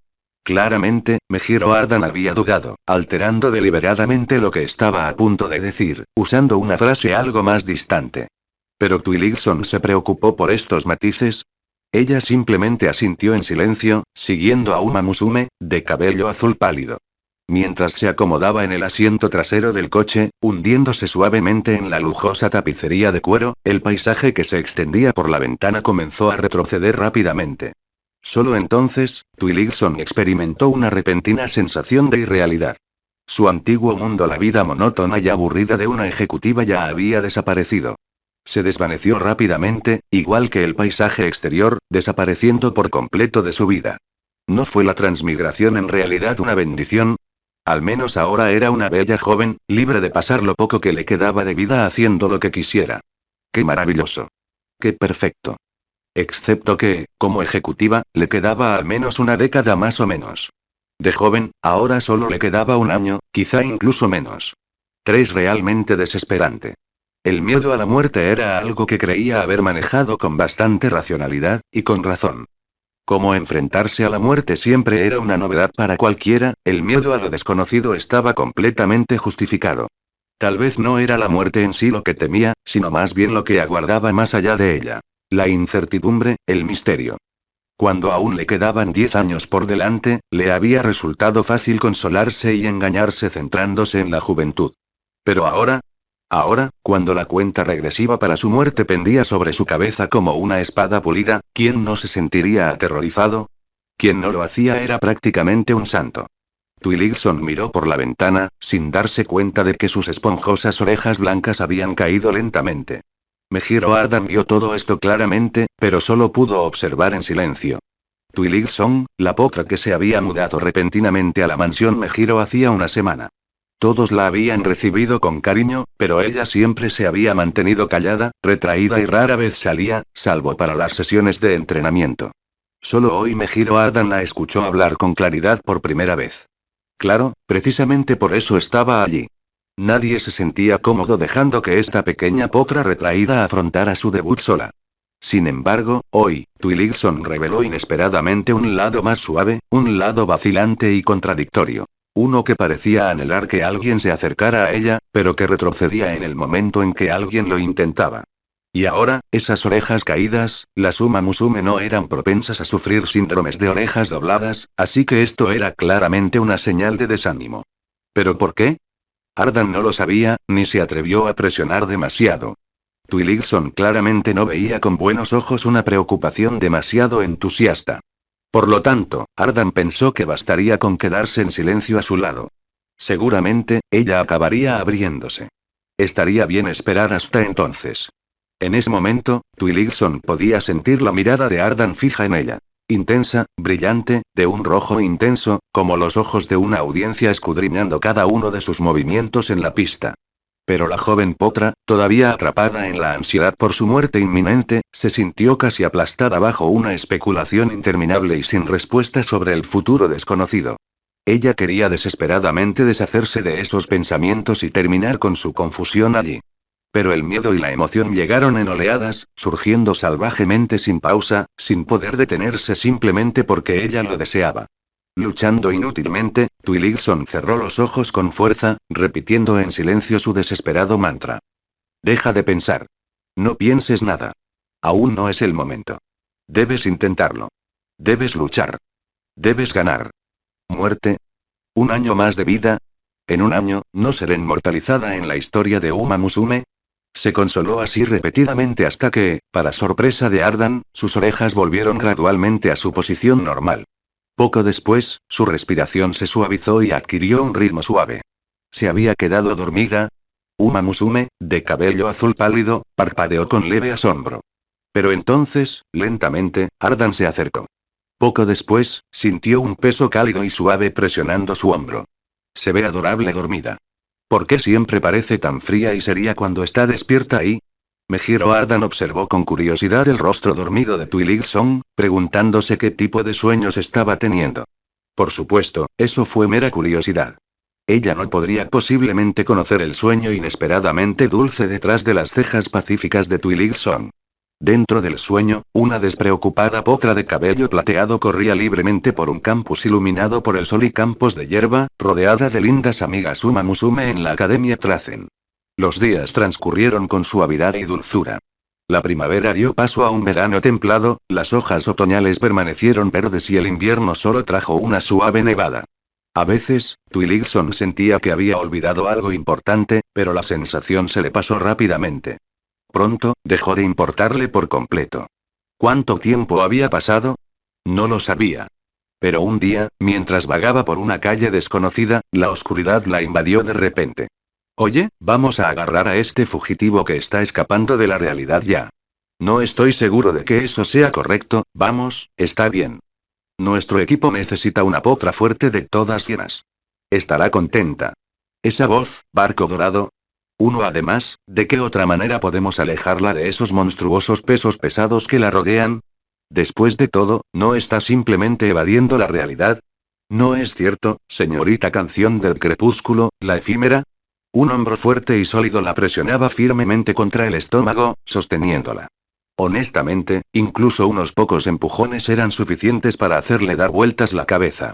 Claramente, Mejiro Ardan había dudado, alterando deliberadamente lo que estaba a punto de decir, usando una frase algo más distante. Pero Twilight se preocupó por estos matices. Ella simplemente asintió en silencio, siguiendo a Uma Musume, de cabello azul pálido. Mientras se acomodaba en el asiento trasero del coche, hundiéndose suavemente en la lujosa tapicería de cuero, el paisaje que se extendía por la ventana comenzó a retroceder rápidamente. Solo entonces, Twilight experimentó una repentina sensación de irrealidad. Su antiguo mundo, la vida monótona y aburrida de una ejecutiva, ya había desaparecido. Se desvaneció rápidamente, igual que el paisaje exterior, desapareciendo por completo de su vida. ¿No fue la transmigración en realidad una bendición? Al menos ahora era una bella joven, libre de pasar lo poco que le quedaba de vida haciendo lo que quisiera. ¡Qué maravilloso! ¡Qué perfecto! Excepto que, como ejecutiva, le quedaba al menos una década más o menos. De joven, ahora solo le quedaba un año, quizá incluso menos. 3. Realmente desesperante. El miedo a la muerte era algo que creía haber manejado con bastante racionalidad, y con razón. Como enfrentarse a la muerte siempre era una novedad para cualquiera, el miedo a lo desconocido estaba completamente justificado. Tal vez no era la muerte en sí lo que temía, sino más bien lo que aguardaba más allá de ella. La incertidumbre, el misterio. Cuando aún le quedaban 10 años por delante, le había resultado fácil consolarse y engañarse centrándose en la juventud. Pero ahora, cuando la cuenta regresiva para su muerte pendía sobre su cabeza como una espada pulida, ¿quién no se sentiría aterrorizado? Quien no lo hacía era prácticamente un santo. Twilight miró por la ventana, sin darse cuenta de que sus esponjosas orejas blancas habían caído lentamente. Mejiro Ardan vio todo esto claramente, pero solo pudo observar en silencio. Twiligson, la potra que se había mudado repentinamente a la mansión Mejiro hacía una semana. Todos la habían recibido con cariño, pero ella siempre se había mantenido callada, retraída y rara vez salía, salvo para las sesiones de entrenamiento. Solo hoy Mejiro Ardan la escuchó hablar con claridad por primera vez. Claro, precisamente por eso estaba allí. Nadie se sentía cómodo dejando que esta pequeña potra retraída afrontara su debut sola. Sin embargo, hoy, Twiligson reveló inesperadamente un lado más suave, un lado vacilante y contradictorio. Uno que parecía anhelar que alguien se acercara a ella, pero que retrocedía en el momento en que alguien lo intentaba. Y ahora, esas orejas caídas, las Uma Musume no eran propensas a sufrir síndromes de orejas dobladas, así que esto era claramente una señal de desánimo. ¿Pero por qué? Ardan no lo sabía, ni se atrevió a presionar demasiado. Twiligson claramente no veía con buenos ojos una preocupación demasiado entusiasta. Por lo tanto, Ardan pensó que bastaría con quedarse en silencio a su lado. Seguramente, ella acabaría abriéndose. Estaría bien esperar hasta entonces. En ese momento, Twiligson podía sentir la mirada de Ardan fija en ella. Intensa, brillante, de un rojo intenso, como los ojos de una audiencia escudriñando cada uno de sus movimientos en la pista. Pero la joven potra, todavía atrapada en la ansiedad por su muerte inminente, se sintió casi aplastada bajo una especulación interminable y sin respuesta sobre el futuro desconocido. Ella quería desesperadamente deshacerse de esos pensamientos y terminar con su confusión allí. Pero el miedo y la emoción llegaron en oleadas, surgiendo salvajemente sin pausa, sin poder detenerse simplemente porque ella lo deseaba. Luchando inútilmente, Twiligson cerró los ojos con fuerza, repitiendo en silencio su desesperado mantra. Deja de pensar. No pienses nada. Aún no es el momento. Debes intentarlo. Debes luchar. Debes ganar. ¿Muerte? ¿Un año más de vida? ¿En un año, no seré inmortalizada en la historia de Uma Musume? Se consoló así repetidamente hasta que, para sorpresa de Ardan, sus orejas volvieron gradualmente a su posición normal. Poco después, su respiración se suavizó y adquirió un ritmo suave. ¿Se había quedado dormida? Uma Musume, de cabello azul pálido, parpadeó con leve asombro. Pero entonces, lentamente, Ardan se acercó. Poco después, sintió un peso cálido y suave presionando su hombro. Se ve adorable dormida. ¿Por qué siempre parece tan fría y seria cuando está despierta ahí? Mejiro Ardan observó con curiosidad el rostro dormido de Twiligson, preguntándose qué tipo de sueños estaba teniendo. Por supuesto, eso fue mera curiosidad. Ella no podría posiblemente conocer el sueño inesperadamente dulce detrás de las cejas pacíficas de Twiligson. Dentro del sueño, una despreocupada potra de cabello plateado corría libremente por un campus iluminado por el sol y campos de hierba, rodeada de lindas amigas Uma Musume en la Academia Trazen. Los días transcurrieron con suavidad y dulzura. La primavera dio paso a un verano templado, las hojas otoñales permanecieron verdes y el invierno solo trajo una suave nevada. A veces, Twiligson sentía que había olvidado algo importante, pero la sensación se le pasó rápidamente. Pronto, dejó de importarle por completo. ¿Cuánto tiempo había pasado? No lo sabía. Pero un día, mientras vagaba por una calle desconocida, la oscuridad la invadió de repente. Oye, vamos a agarrar a este fugitivo que está escapando de la realidad ya. No estoy seguro de que eso sea correcto, vamos, está bien. Nuestro equipo necesita una potra fuerte de todas llenas. Estará contenta. Esa voz, barco dorado. Uno además, ¿de qué otra manera podemos alejarla de esos monstruosos pesos pesados que la rodean? Después de todo, ¿no está simplemente evadiendo la realidad? ¿No es cierto, señorita canción del crepúsculo, la efímera? Un hombro fuerte y sólido la presionaba firmemente contra el estómago, sosteniéndola. Honestamente, incluso unos pocos empujones eran suficientes para hacerle dar vueltas la cabeza.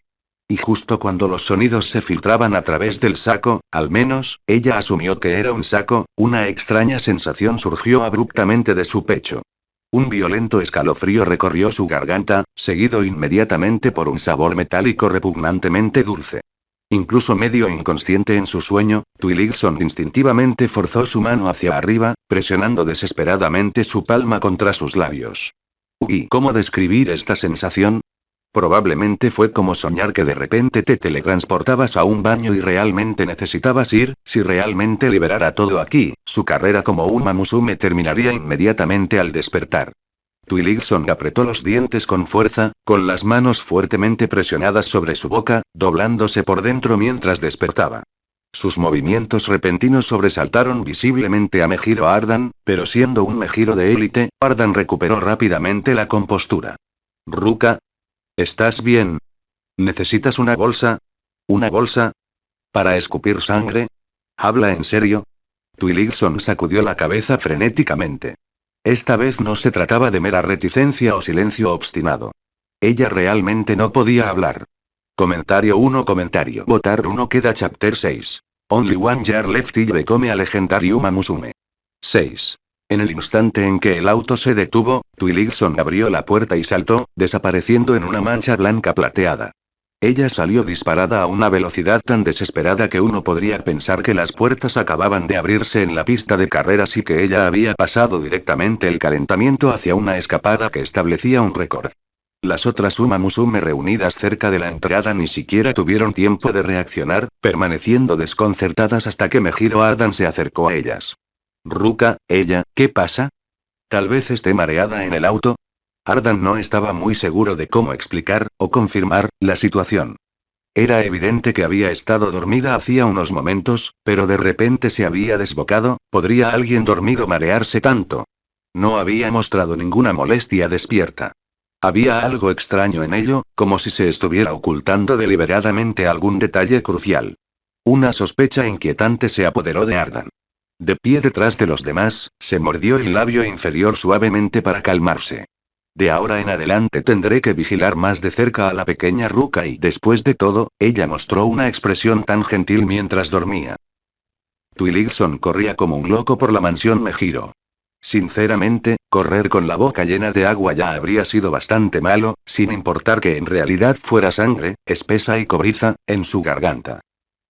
Y justo cuando los sonidos se filtraban a través del saco, al menos, ella asumió que era un saco, una extraña sensación surgió abruptamente de su pecho. Un violento escalofrío recorrió su garganta, seguido inmediatamente por un sabor metálico repugnantemente dulce. Incluso medio inconsciente en su sueño, Twiligson instintivamente forzó su mano hacia arriba, presionando desesperadamente su palma contra sus labios. ¿Y cómo describir esta sensación? Probablemente fue como soñar que de repente te teletransportabas a un baño y realmente necesitabas ir, si realmente liberara todo aquí, su carrera como Uma Musume terminaría inmediatamente al despertar. Twilighton apretó los dientes con fuerza, con las manos fuertemente presionadas sobre su boca, doblándose por dentro mientras despertaba. Sus movimientos repentinos sobresaltaron visiblemente a Mejiro Ardan, pero siendo un Mejiro de élite, Ardan recuperó rápidamente la compostura. Ruka, ¿estás bien? ¿Necesitas una bolsa? ¿Una bolsa? ¿Para escupir sangre? ¿Habla en serio? Twilighton sacudió la cabeza frenéticamente. Esta vez no se trataba de mera reticencia o silencio obstinado. Ella realmente no podía hablar. Comentario 1. Comentario. Votar 1. Queda chapter 6. Only one year left y become a legendary Uma Musume. 6. En el instante en que el auto se detuvo, Twilighton abrió la puerta y saltó, desapareciendo en una mancha blanca plateada. Ella salió disparada a una velocidad tan desesperada que uno podría pensar que las puertas acababan de abrirse en la pista de carreras y que ella había pasado directamente el calentamiento hacia una escapada que establecía un récord. Las otras Uma Musume reunidas cerca de la entrada ni siquiera tuvieron tiempo de reaccionar, permaneciendo desconcertadas hasta que Mejiro Ardan se acercó a ellas. Ruka, ¿qué pasa? Tal vez esté mareada en el auto. Ardan no estaba muy seguro de cómo explicar, o confirmar, la situación. Era evidente que había estado dormida hacía unos momentos, pero de repente se había desbocado. ¿Podría alguien dormido marearse tanto? No había mostrado ninguna molestia despierta. Había algo extraño en ello, como si se estuviera ocultando deliberadamente algún detalle crucial. Una sospecha inquietante se apoderó de Ardan. De pie detrás de los demás, se mordió el labio inferior suavemente para calmarse. De ahora en adelante tendré que vigilar más de cerca a la pequeña Ruka y después de todo, ella mostró una expresión tan gentil mientras dormía. Twilighton corría como un loco por la mansión Mejiro. Sinceramente, correr con la boca llena de agua ya habría sido bastante malo, sin importar que en realidad fuera sangre, espesa y cobriza, en su garganta.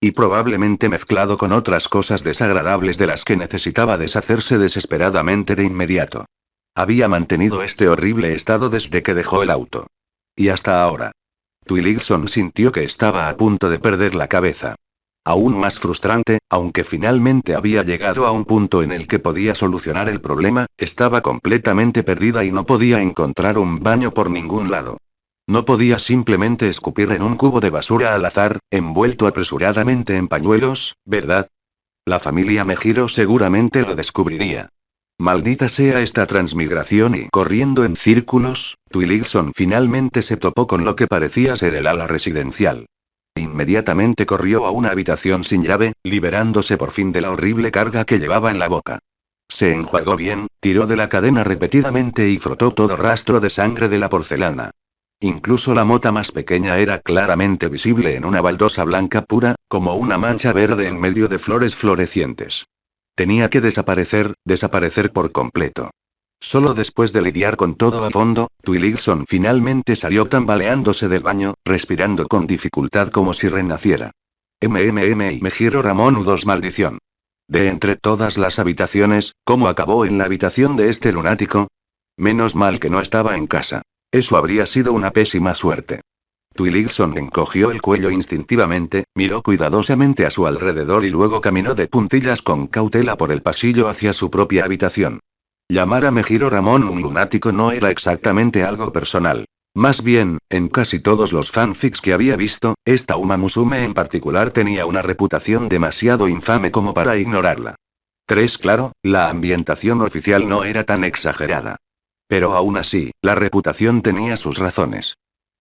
Y probablemente mezclado con otras cosas desagradables de las que necesitaba deshacerse desesperadamente de inmediato. Había mantenido este horrible estado desde que dejó el auto. Y hasta ahora. Twilighton sintió que estaba a punto de perder la cabeza. Aún más frustrante, aunque finalmente había llegado a un punto en el que podía solucionar el problema, estaba completamente perdida y no podía encontrar un baño por ningún lado. No podía simplemente escupir en un cubo de basura al azar, envuelto apresuradamente en pañuelos, ¿verdad? La familia Mejiro seguramente lo descubriría. Maldita sea esta transmigración y corriendo en círculos, Twilighton finalmente se topó con lo que parecía ser el ala residencial. Inmediatamente corrió a una habitación sin llave, liberándose por fin de la horrible carga que llevaba en la boca. Se enjuagó bien, tiró de la cadena repetidamente y frotó todo rastro de sangre de la porcelana. Incluso la mota más pequeña era claramente visible en una baldosa blanca pura, como una mancha verde en medio de flores florecientes. Tenía que desaparecer por completo. Solo después de lidiar con todo a fondo, Twilighton finalmente salió tambaleándose del baño, respirando con dificultad como si renaciera. Y me giro Ramón U2 maldición. De entre todas las habitaciones, ¿cómo acabó en la habitación de este lunático? Menos mal que no estaba en casa. Eso habría sido una pésima suerte. Twilighton encogió el cuello instintivamente, miró cuidadosamente a su alrededor y luego caminó de puntillas con cautela por el pasillo hacia su propia habitación. Llamar a Mejiro Ramón un lunático no era exactamente algo personal. Más bien, en casi todos los fanfics que había visto, esta Uma Musume en particular tenía una reputación demasiado infame como para ignorarla. 3. Claro, la ambientación oficial no era tan exagerada. Pero aún así, la reputación tenía sus razones.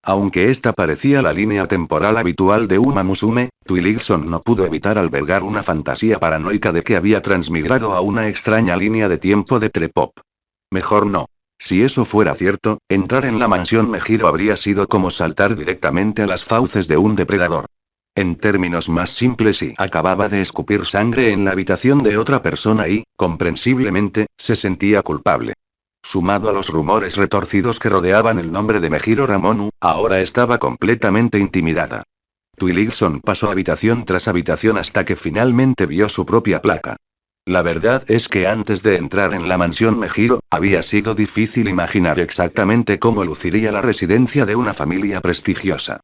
Aunque esta parecía la línea temporal habitual de Uma Musume, Twilighton no pudo evitar albergar una fantasía paranoica de que había transmigrado a una extraña línea de tiempo de Trepop. Mejor no. Si eso fuera cierto, entrar en la mansión Mejiro habría sido como saltar directamente a las fauces de un depredador. En términos más simples, y acababa de escupir sangre en la habitación de otra persona y, comprensiblemente, se sentía culpable. Sumado a los rumores retorcidos que rodeaban el nombre de Mejiro Ramonu, ahora estaba completamente intimidada. Twilighton pasó habitación tras habitación hasta que finalmente vio su propia placa. La verdad es que antes de entrar en la mansión Mejiro, había sido difícil imaginar exactamente cómo luciría la residencia de una familia prestigiosa.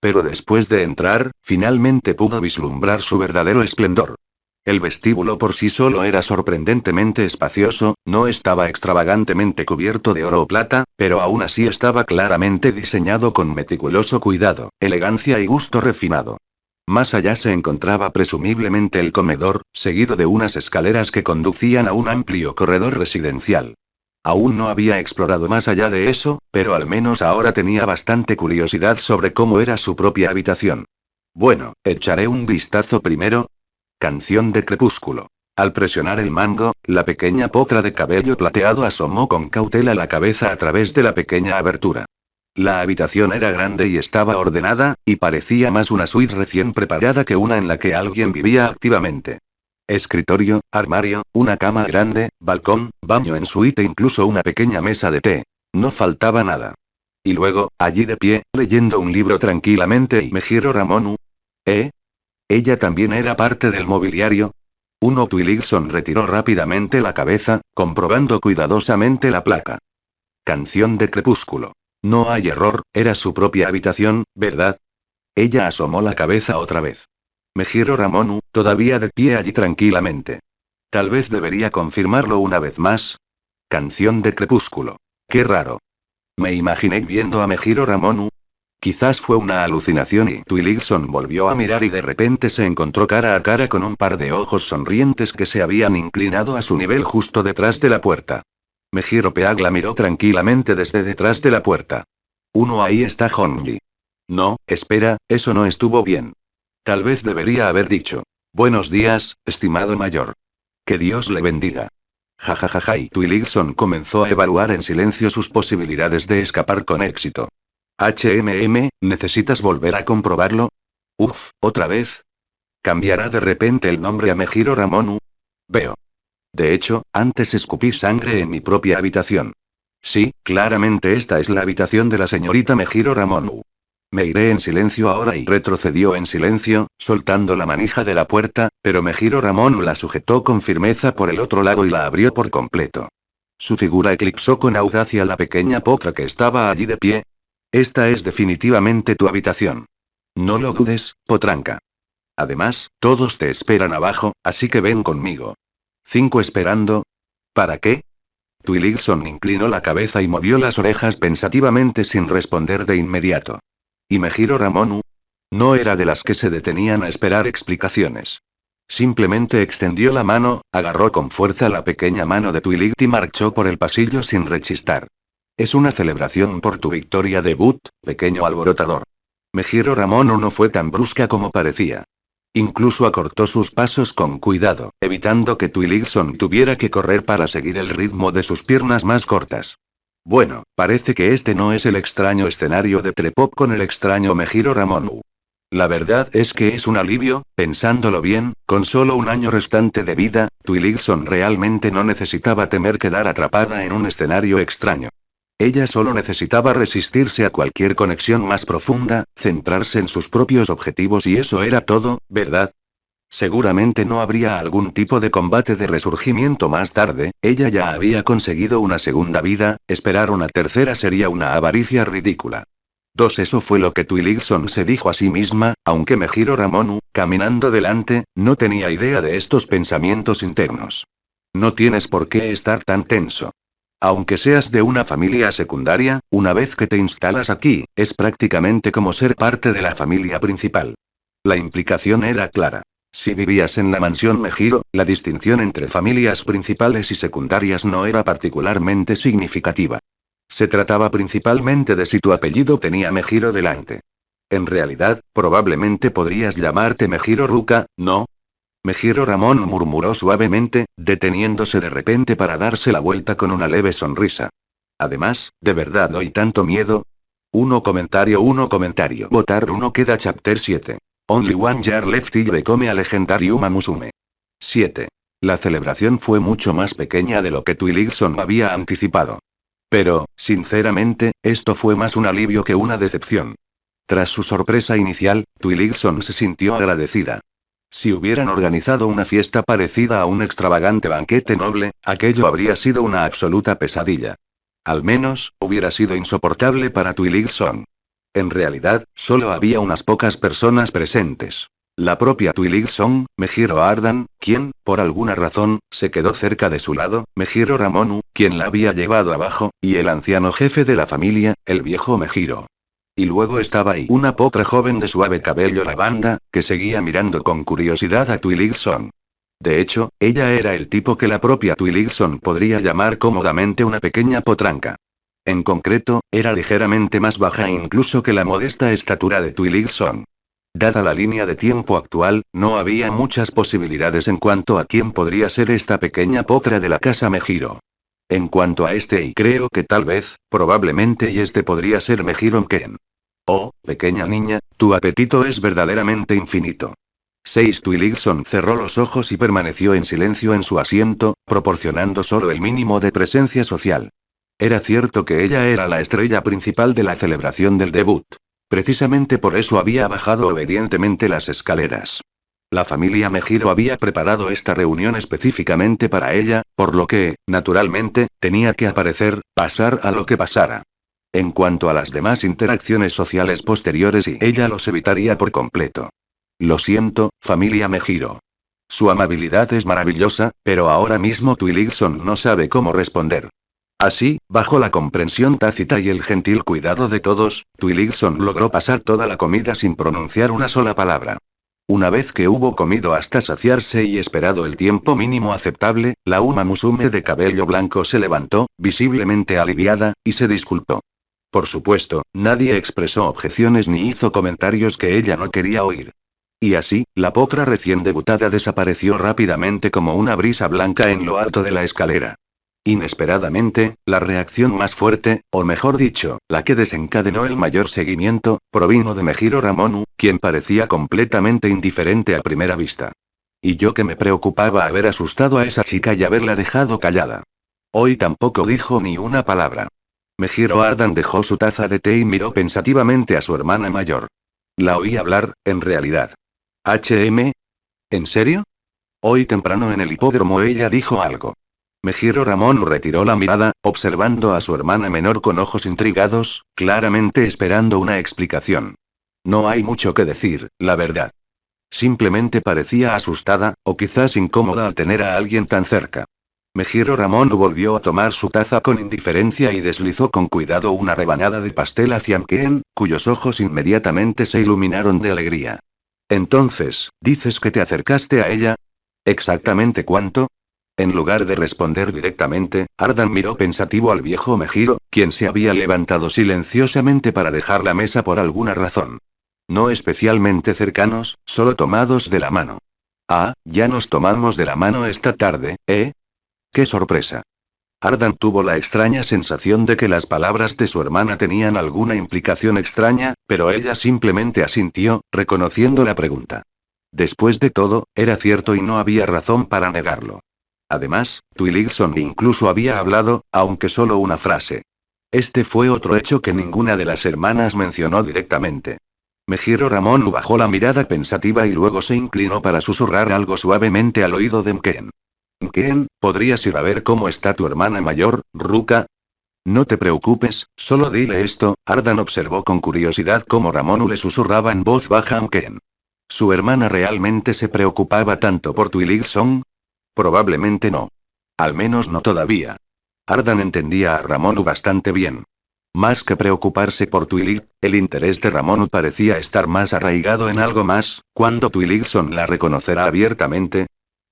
Pero después de entrar, finalmente pudo vislumbrar su verdadero esplendor. El vestíbulo por sí solo era sorprendentemente espacioso, no estaba extravagantemente cubierto de oro o plata, pero aún así estaba claramente diseñado con meticuloso cuidado, elegancia y gusto refinado. Más allá se encontraba presumiblemente el comedor, seguido de unas escaleras que conducían a un amplio corredor residencial. Aún no había explorado más allá de eso, pero al menos ahora tenía bastante curiosidad sobre cómo era su propia habitación. Bueno, echaré un vistazo primero. Canción de crepúsculo. Al presionar el mango, la pequeña potra de cabello plateado asomó con cautela la cabeza a través de la pequeña abertura. La habitación era grande y estaba ordenada, y parecía más una suite recién preparada que una en la que alguien vivía activamente. Escritorio, armario, una cama grande, balcón, baño en suite e incluso una pequeña mesa de té. No faltaba nada. Y luego, allí de pie, leyendo un libro tranquilamente y Mejiro Ramonu. ¿Eh? ¿Ella también era parte del mobiliario? Uno Twilligson retiró rápidamente la cabeza, comprobando cuidadosamente la placa. Canción de crepúsculo. No hay error, era su propia habitación, ¿verdad? Ella asomó la cabeza otra vez. Mejiro Ramonu, todavía de pie allí tranquilamente. Tal vez debería confirmarlo una vez más. Canción de crepúsculo. Qué raro. Me imaginé viendo a Mejiro Ramonu. Quizás fue una alucinación y Twilligson volvió a mirar y de repente se encontró cara a cara con un par de ojos sonrientes que se habían inclinado a su nivel justo detrás de la puerta. Mejiro Peag la miró tranquilamente desde detrás de la puerta. Uno ahí está Honji. No, espera, eso no estuvo bien. Tal vez debería haber dicho. Buenos días, estimado mayor. Que Dios le bendiga. Jajajaja y Twilligson comenzó a evaluar en silencio sus posibilidades de escapar con éxito. ¿Necesitas volver a comprobarlo? Uf, ¿otra vez? ¿Cambiará de repente el nombre a Mejiro Ramonu? Veo. De hecho, antes escupí sangre en mi propia habitación. Sí, claramente esta es la habitación de la señorita Mejiro Ramonu. Me iré en silencio ahora y retrocedió en silencio, soltando la manija de la puerta, pero Mejiro Ramonu la sujetó con firmeza por el otro lado y la abrió por completo. Su figura eclipsó con audacia la pequeña potra que estaba allí de pie. Esta es definitivamente tu habitación. No lo dudes, potranca. Además, todos te esperan abajo, así que ven conmigo. 5 esperando. ¿Para qué? Twilligson inclinó la cabeza y movió las orejas pensativamente sin responder de inmediato. ¿Y Mejiro Ramonu? No era de las que se detenían a esperar explicaciones. Simplemente extendió la mano, agarró con fuerza la pequeña mano de Twilight y marchó por el pasillo sin rechistar. Es una celebración por tu victoria debut, pequeño alborotador. Mejiro Ramonu no fue tan brusca como parecía. Incluso acortó sus pasos con cuidado, evitando que Twilligson tuviera que correr para seguir el ritmo de sus piernas más cortas. Bueno, parece que este no es el extraño escenario de Trepop con el extraño Mejiro Ramonu. La verdad es que es un alivio, pensándolo bien, con solo un año restante de vida, Twilligson realmente no necesitaba temer quedar atrapada en un escenario extraño. Ella solo necesitaba resistirse a cualquier conexión más profunda, centrarse en sus propios objetivos y eso era todo, ¿verdad? Seguramente no habría algún tipo de combate de resurgimiento más tarde, ella ya había conseguido una segunda vida, esperar una tercera sería una avaricia ridícula. 2 Eso fue lo que Twilligson se dijo a sí misma, aunque Mejiro Ramonu, caminando delante, no tenía idea de estos pensamientos internos. No tienes por qué estar tan tenso. Aunque seas de una familia secundaria, una vez que te instalas aquí, es prácticamente como ser parte de la familia principal. La implicación era clara. Si vivías en la mansión Mejiro, la distinción entre familias principales y secundarias no era particularmente significativa. Se trataba principalmente de si tu apellido tenía Mejiro delante. En realidad, probablemente podrías llamarte Mejiro Ruka, ¿no? Mejiro Ramón murmuró suavemente, deteniéndose de repente para darse la vuelta con una leve sonrisa. Además, ¿de verdad doy tanto miedo? Uno comentario. Votar uno queda chapter 7. Only one year left y become a legendarium Musume. 7. La celebración fue mucho más pequeña de lo que Twilligson había anticipado. Pero, sinceramente, esto fue más un alivio que una decepción. Tras su sorpresa inicial, Twilligson se sintió agradecida. Si hubieran organizado una fiesta parecida a un extravagante banquete noble, aquello habría sido una absoluta pesadilla. Al menos, hubiera sido insoportable para Twilligson. En realidad, solo había unas pocas personas presentes. La propia Twilight Mejiro Ardan, quien, por alguna razón, se quedó cerca de su lado, Mejiro Ramonu, quien la había llevado abajo, y el anciano jefe de la familia, el viejo Mejiro. Y luego estaba ahí una potra joven de suave cabello lavanda, que seguía mirando con curiosidad a Twilight. De hecho, ella era el tipo que la propia Twilight podría llamar cómodamente una pequeña potranca. En concreto, era ligeramente más baja incluso que la modesta estatura de Twilight. Dada la línea de tiempo actual, no había muchas posibilidades en cuanto a quién podría ser esta pequeña potra de la casa Mejiro. En cuanto a este y creo que tal vez, probablemente y este podría ser Mejiro Ken. Oh, pequeña niña, tu apetito es verdaderamente infinito. 6. Twilight cerró los ojos y permaneció en silencio en su asiento, proporcionando solo el mínimo de presencia social. Era cierto que ella era la estrella principal de la celebración del debut. Precisamente por eso había bajado obedientemente las escaleras. La familia Mejiro había preparado esta reunión específicamente para ella, por lo que, naturalmente, tenía que aparecer, pasar a lo que pasara. En cuanto a las demás interacciones sociales posteriores, y ella los evitaría por completo. Lo siento, familia Mejiro. Su amabilidad es maravillosa, pero ahora mismo Twilight no sabe cómo responder. Así, bajo la comprensión tácita y el gentil cuidado de todos, Twilight logró pasar toda la comida sin pronunciar una sola palabra. Una vez que hubo comido hasta saciarse y esperado el tiempo mínimo aceptable, la Uma Musume de cabello blanco se levantó, visiblemente aliviada, y se disculpó. Por supuesto, nadie expresó objeciones ni hizo comentarios que ella no quería oír. Y así, la potra recién debutada desapareció rápidamente como una brisa blanca en lo alto de la escalera. Inesperadamente, la reacción más fuerte, o mejor dicho, la que desencadenó el mayor seguimiento, provino de Mejiro Ramonu, quien parecía completamente indiferente a primera vista. Y yo que me preocupaba haber asustado a esa chica y haberla dejado callada. Hoy tampoco dijo ni una palabra. Mejiro Ardan dejó su taza de té y miró pensativamente a su hermana mayor. La oí hablar, en realidad. ¿En serio? Hoy temprano en el hipódromo ella dijo algo. Mejiro Ramón retiró la mirada, observando a su hermana menor con ojos intrigados, claramente esperando una explicación. No hay mucho que decir, la verdad. Simplemente parecía asustada, o quizás incómoda al tener a alguien tan cerca. Mejiro Ramón volvió a tomar su taza con indiferencia y deslizó con cuidado una rebanada de pastel hacia Mkeen, cuyos ojos inmediatamente se iluminaron de alegría. Entonces, ¿dices que te acercaste a ella? ¿Exactamente cuánto? En lugar de responder directamente, Ardan miró pensativo al viejo Mejiro, quien se había levantado silenciosamente para dejar la mesa por alguna razón. No especialmente cercanos, solo tomados de la mano. Ah, ya nos tomamos de la mano esta tarde, ¿eh? ¡Qué sorpresa! Ardan tuvo la extraña sensación de que las palabras de su hermana tenían alguna implicación extraña, pero ella simplemente asintió, reconociendo la pregunta. Después de todo, era cierto y no había razón para negarlo. Además, Twilight incluso había hablado, aunque solo una frase. Este fue otro hecho que ninguna de las hermanas mencionó directamente. Mejiro Ramón bajó la mirada pensativa y luego se inclinó para susurrar algo suavemente al oído de Mkeen. Mkeen, ¿podrías ir a ver cómo está tu hermana mayor, Ruka? No te preocupes, solo dile esto. Ardan observó con curiosidad cómo Ramón le susurraba en voz baja a Mkeen. ¿Su hermana realmente se preocupaba tanto por Twilight? Probablemente no. Al menos no todavía. Ardan entendía a Ramonu bastante bien. Más que preocuparse por Twilight, el interés de Ramonu parecía estar más arraigado en algo más. ¿Cuándo Twilight la reconocerá abiertamente?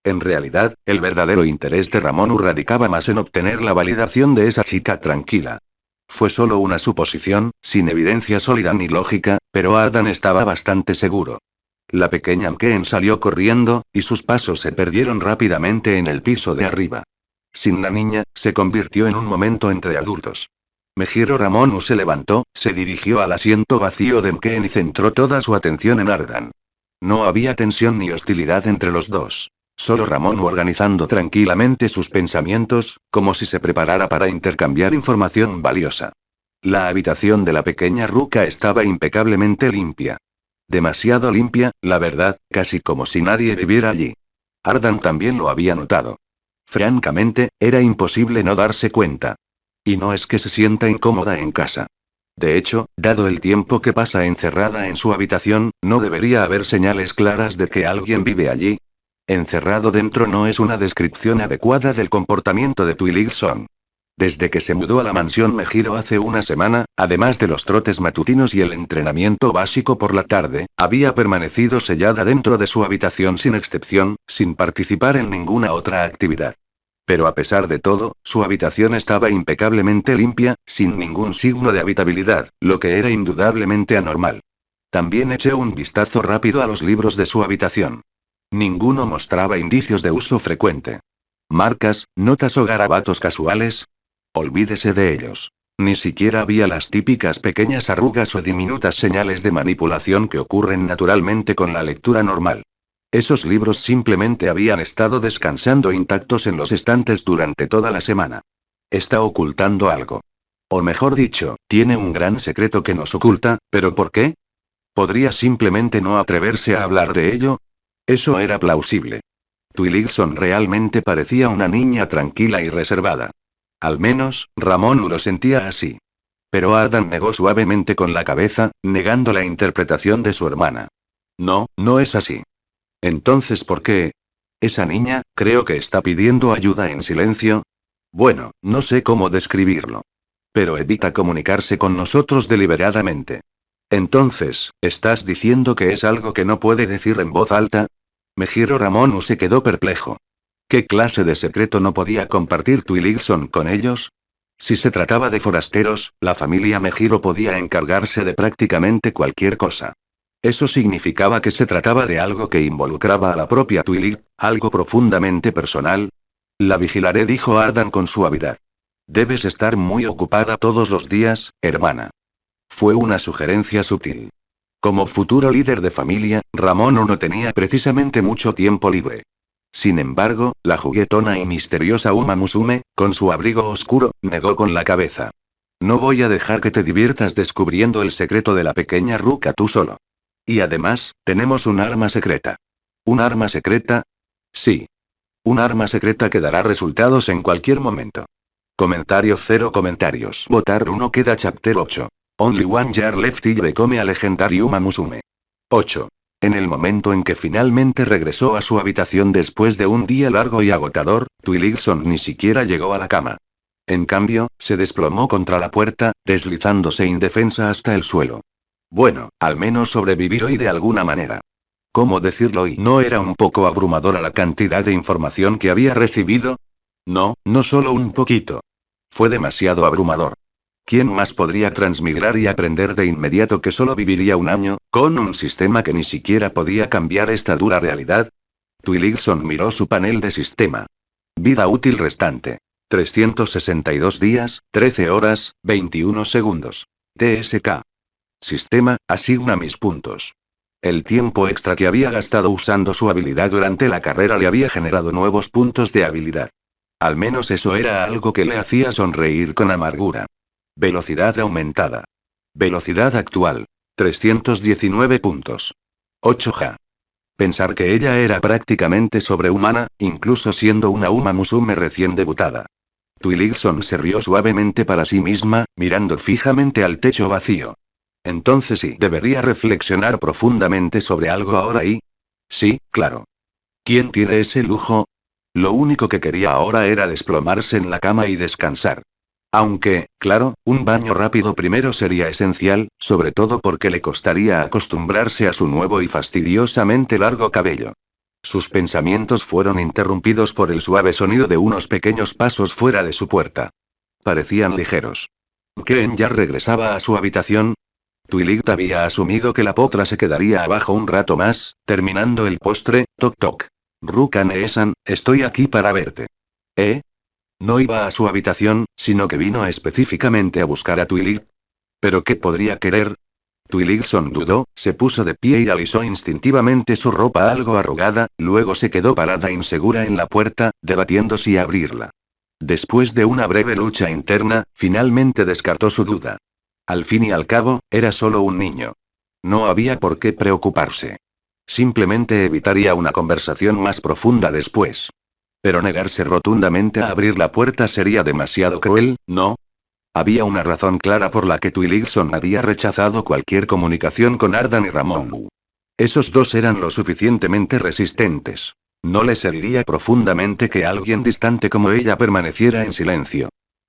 En realidad, el verdadero interés de Ramonu radicaba más en obtener la validación de esa chica tranquila. Fue solo una suposición, sin evidencia sólida ni lógica, pero Ardan estaba bastante seguro. La pequeña Mkeen salió corriendo, y sus pasos se perdieron rápidamente en el piso de arriba. Sin la niña, se convirtió en un momento entre adultos. Mejiro Ramonu se levantó, se dirigió al asiento vacío de Mkeen y centró toda su atención en Ardan. No había tensión ni hostilidad entre los dos. Solo Ramonu organizando tranquilamente sus pensamientos, como si se preparara para intercambiar información valiosa. La habitación de la pequeña Ruka estaba impecablemente limpia. Demasiado limpia, la verdad, casi como si nadie viviera allí. Ardan también lo había notado. Francamente, era imposible no darse cuenta. Y no es que se sienta incómoda en casa. De hecho, dado el tiempo que pasa encerrada en su habitación, ¿no debería haber señales claras de que alguien vive allí? Encerrado dentro no es una descripción adecuada del comportamiento de Twilight. Desde que se mudó a la mansión Mejiro hace una semana, además de los trotes matutinos y el entrenamiento básico por la tarde, había permanecido sellada dentro de su habitación sin excepción, sin participar en ninguna otra actividad. Pero a pesar de todo, su habitación estaba impecablemente limpia, sin ningún signo de habitabilidad, lo que era indudablemente anormal. También eché un vistazo rápido a los libros de su habitación. Ninguno mostraba indicios de uso frecuente. Marcas, notas o garabatos casuales. Olvídese de ellos. Ni siquiera había las típicas pequeñas arrugas o diminutas señales de manipulación que ocurren naturalmente con la lectura normal. Esos libros simplemente habían estado descansando intactos en los estantes durante toda la semana. Está ocultando algo. O mejor dicho, tiene un gran secreto que nos oculta, ¿pero por qué? ¿Podría simplemente no atreverse a hablar de ello? Eso era plausible. Twilight realmente parecía una niña tranquila y reservada. Al menos, Ramón lo sentía así. Pero Adam negó suavemente con la cabeza, negando la interpretación de su hermana. No, no es así. Entonces, ¿por qué? Esa niña, creo que está pidiendo ayuda en silencio. Bueno, no sé cómo describirlo. Pero evita comunicarse con nosotros deliberadamente. Entonces, ¿estás diciendo que es algo que no puede decir en voz alta? Mejiro Ramón se quedó perplejo. ¿Qué clase de secreto no podía compartir Twilight con ellos? Si se trataba de forasteros, la familia Mejiro podía encargarse de prácticamente cualquier cosa. Eso significaba que se trataba de algo que involucraba a la propia Twilight, algo profundamente personal. La vigilaré, dijo Ardan con suavidad. Debes estar muy ocupada todos los días, hermana. Fue una sugerencia sutil. Como futuro líder de familia, Ramón no tenía precisamente mucho tiempo libre. Sin embargo, la juguetona y misteriosa Uma Musume, con su abrigo oscuro, negó con la cabeza. No voy a dejar que te diviertas descubriendo el secreto de la pequeña Ruka tú solo. Y además, tenemos un arma secreta. ¿Un arma secreta? Sí. Un arma secreta que dará resultados en cualquier momento. Comentario cero comentarios. Votar 1 queda chapter 8. Only one year left y become a legendary Uma Musume. 8. En el momento en que finalmente regresó a su habitación después de un día largo y agotador, Twilight ni siquiera llegó a la cama. En cambio, se desplomó contra la puerta, deslizándose indefensa hasta el suelo. Bueno, al menos sobrevivió y de alguna manera. ¿Cómo decirlo? ¿Y no era un poco abrumadora la cantidad de información que había recibido? No, no solo un poquito. Fue demasiado abrumador. ¿Quién más podría transmigrar y aprender de inmediato que solo viviría un año, con un sistema que ni siquiera podía cambiar esta dura realidad? Twilight miró su panel de sistema. Vida útil restante. 362 días, 13 horas, 21 segundos. TSK. Sistema, asigna mis puntos. El tiempo extra que había gastado usando su habilidad durante la carrera le había generado nuevos puntos de habilidad. Al menos eso era algo que le hacía sonreír con amargura. Velocidad aumentada. Velocidad actual. 319 puntos. 8 ja. Pensar que ella era prácticamente sobrehumana, incluso siendo una Uma Musume recién debutada. Twilight se rió suavemente para sí misma, mirando fijamente al techo vacío. Entonces sí, debería reflexionar profundamente sobre algo ahora y... Sí, claro. ¿Quién tiene ese lujo? Lo único que quería ahora era desplomarse en la cama y descansar. Aunque, claro, un baño rápido primero sería esencial, sobre todo porque le costaría acostumbrarse a su nuevo y fastidiosamente largo cabello. Sus pensamientos fueron interrumpidos por el suave sonido de unos pequeños pasos fuera de su puerta. Parecían ligeros. ¿Ken ya regresaba a su habitación? Twilight había asumido que la potra se quedaría abajo un rato más, terminando el postre. Toc toc. Ruka-Neesan, estoy aquí para verte. ¿Eh? No iba a su habitación, sino que vino específicamente a buscar a Twilight. ¿Pero qué podría querer? Twilight dudó, se puso de pie y alisó instintivamente su ropa algo arrugada, luego se quedó parada insegura en la puerta, debatiendo si abrirla. Después de una breve lucha interna, finalmente descartó su duda. Al fin y al cabo, era solo un niño. No había por qué preocuparse. Simplemente evitaría una conversación más profunda después. Pero negarse rotundamente a abrir la puerta sería demasiado cruel, ¿no? Había una razón clara por la que Twiligson había rechazado cualquier comunicación con Ardan y Ramón. Esos dos eran lo suficientemente resistentes. No les heriría profundamente que alguien distante como ella permaneciera en silencio.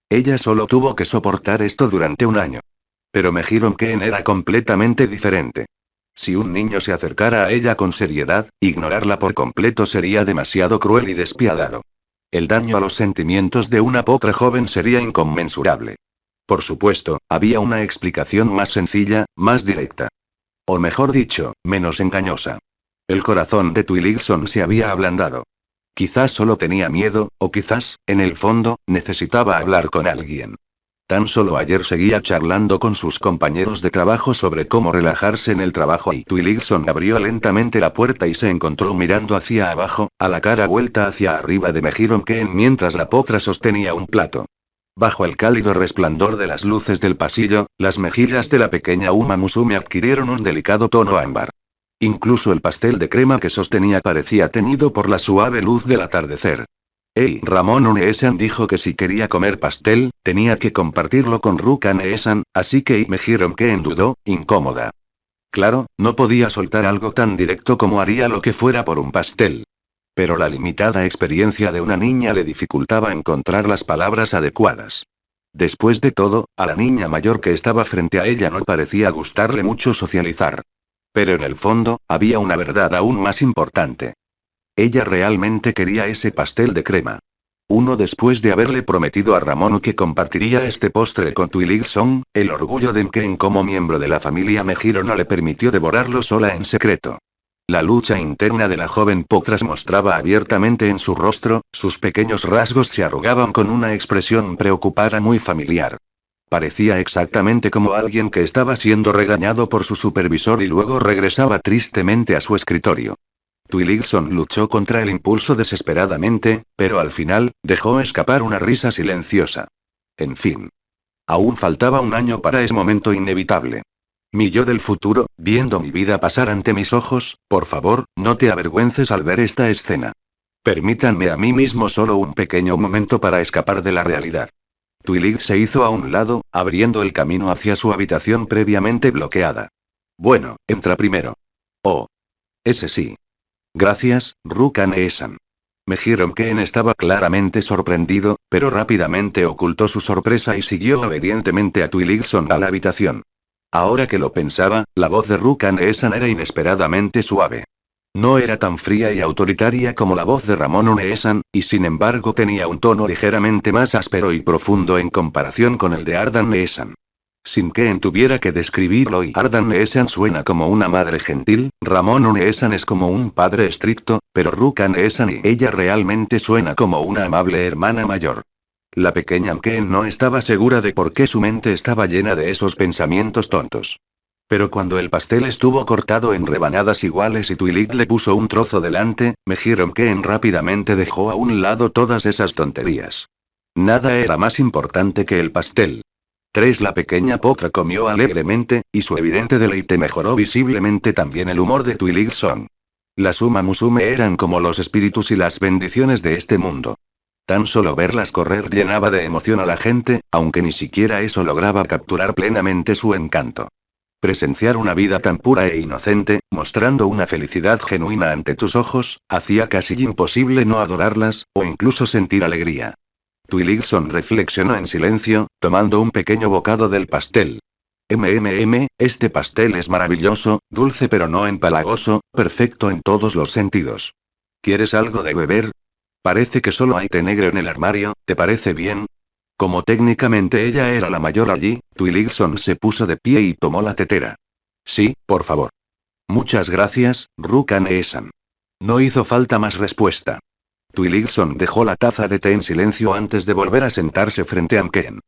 Ella solo tuvo que soportar esto durante un año. Pero Mejiron Ken era completamente diferente. Si un niño se acercara a ella con seriedad, ignorarla por completo sería demasiado cruel y despiadado. El daño a los sentimientos de una pobre joven sería inconmensurable. Por supuesto, había una explicación más sencilla, más directa. O mejor dicho, menos engañosa. El corazón de Twiligson se había ablandado. Quizás solo tenía miedo, o quizás, en el fondo, necesitaba hablar con alguien. Tan solo ayer seguía charlando con sus compañeros de trabajo sobre cómo relajarse en el trabajo y Twiligson abrió lentamente la puerta y se encontró mirando hacia abajo, a la cara vuelta hacia arriba de Mejiron Ken mientras la potra sostenía un plato. Bajo el cálido resplandor de las luces del pasillo, las mejillas de la pequeña Uma Musume adquirieron un delicado tono ámbar. Incluso el pastel de crema que sostenía parecía teñido por la suave luz del atardecer. Ramón Une-san dijo que si quería comer pastel, tenía que compartirlo con Ruka-ne-san, así que Mejiron Ken dudó, incómoda. Claro, no podía soltar algo tan directo como haría lo que fuera por un pastel. Pero la limitada experiencia de una niña le dificultaba encontrar las palabras adecuadas. Después de todo, a la niña mayor que estaba frente a ella no parecía gustarle mucho socializar. Pero en el fondo, había una verdad aún más importante. Ella realmente quería ese pastel de crema. Uno después de haberle prometido a Ramón que compartiría este postre con Twiligson, el orgullo de Ken como miembro de la familia Mejiro no le permitió devorarlo sola en secreto. La lucha interna de la joven Potras mostraba abiertamente en su rostro, sus pequeños rasgos se arrugaban con una expresión preocupada muy familiar. Parecía exactamente como alguien que estaba siendo regañado por su supervisor y luego regresaba tristemente a su escritorio. Twiligson luchó contra el impulso desesperadamente, pero al final, dejó escapar una risa silenciosa. En fin. Aún faltaba un año para ese momento inevitable. Mi yo del futuro, viendo mi vida pasar ante mis ojos, por favor, no te avergüences al ver esta escena. Permítanme a mí mismo solo un pequeño momento para escapar de la realidad. Twilig se hizo a un lado, abriendo el camino hacia su habitación previamente bloqueada. Bueno, entra primero. Oh. Ese sí. Gracias, Ruka-ne-san. Mejiron Ken estaba claramente sorprendido, pero rápidamente ocultó su sorpresa y siguió obedientemente a Twiligson a la habitación. Ahora que lo pensaba, la voz de Ruka-ne-san era inesperadamente suave. No era tan fría y autoritaria como la voz de Ramón Une-san, y sin embargo tenía un tono ligeramente más áspero y profundo en comparación con el de Ardan Ne-san. Sin que tuviera que describirlo y Ardan Ne-san suena como una madre gentil, Ramón Une-san es como un padre estricto, pero Ruka Ne-san y ella realmente suena como una amable hermana mayor. La pequeña Ken no estaba segura de por qué su mente estaba llena de esos pensamientos tontos. Pero cuando el pastel estuvo cortado en rebanadas iguales y Twilig le puso un trozo delante, Mejiron Ken rápidamente dejó a un lado todas esas tonterías. Nada era más importante que el pastel. La pequeña Potra comió alegremente, y su evidente deleite mejoró visiblemente también el humor de Twiligson. Las Uma Musume eran como los espíritus y las bendiciones de este mundo. Tan solo verlas correr llenaba de emoción a la gente, aunque ni siquiera eso lograba capturar plenamente su encanto. Presenciar una vida tan pura e inocente, mostrando una felicidad genuina ante tus ojos, hacía casi imposible no adorarlas, o incluso sentir alegría. Twiligson reflexionó en silencio, tomando un pequeño bocado del pastel. Este pastel es maravilloso, dulce pero no empalagoso, perfecto en todos los sentidos. ¿Quieres algo de beber? Parece que solo hay té negro en el armario, ¿te parece bien? Como técnicamente ella era la mayor allí, Twiligson se puso de pie y tomó la tetera. Sí, por favor. Muchas gracias, Ruka-ne-san. No hizo falta más respuesta. Twiligson dejó la taza de té en silencio antes de volver a sentarse frente a Ken.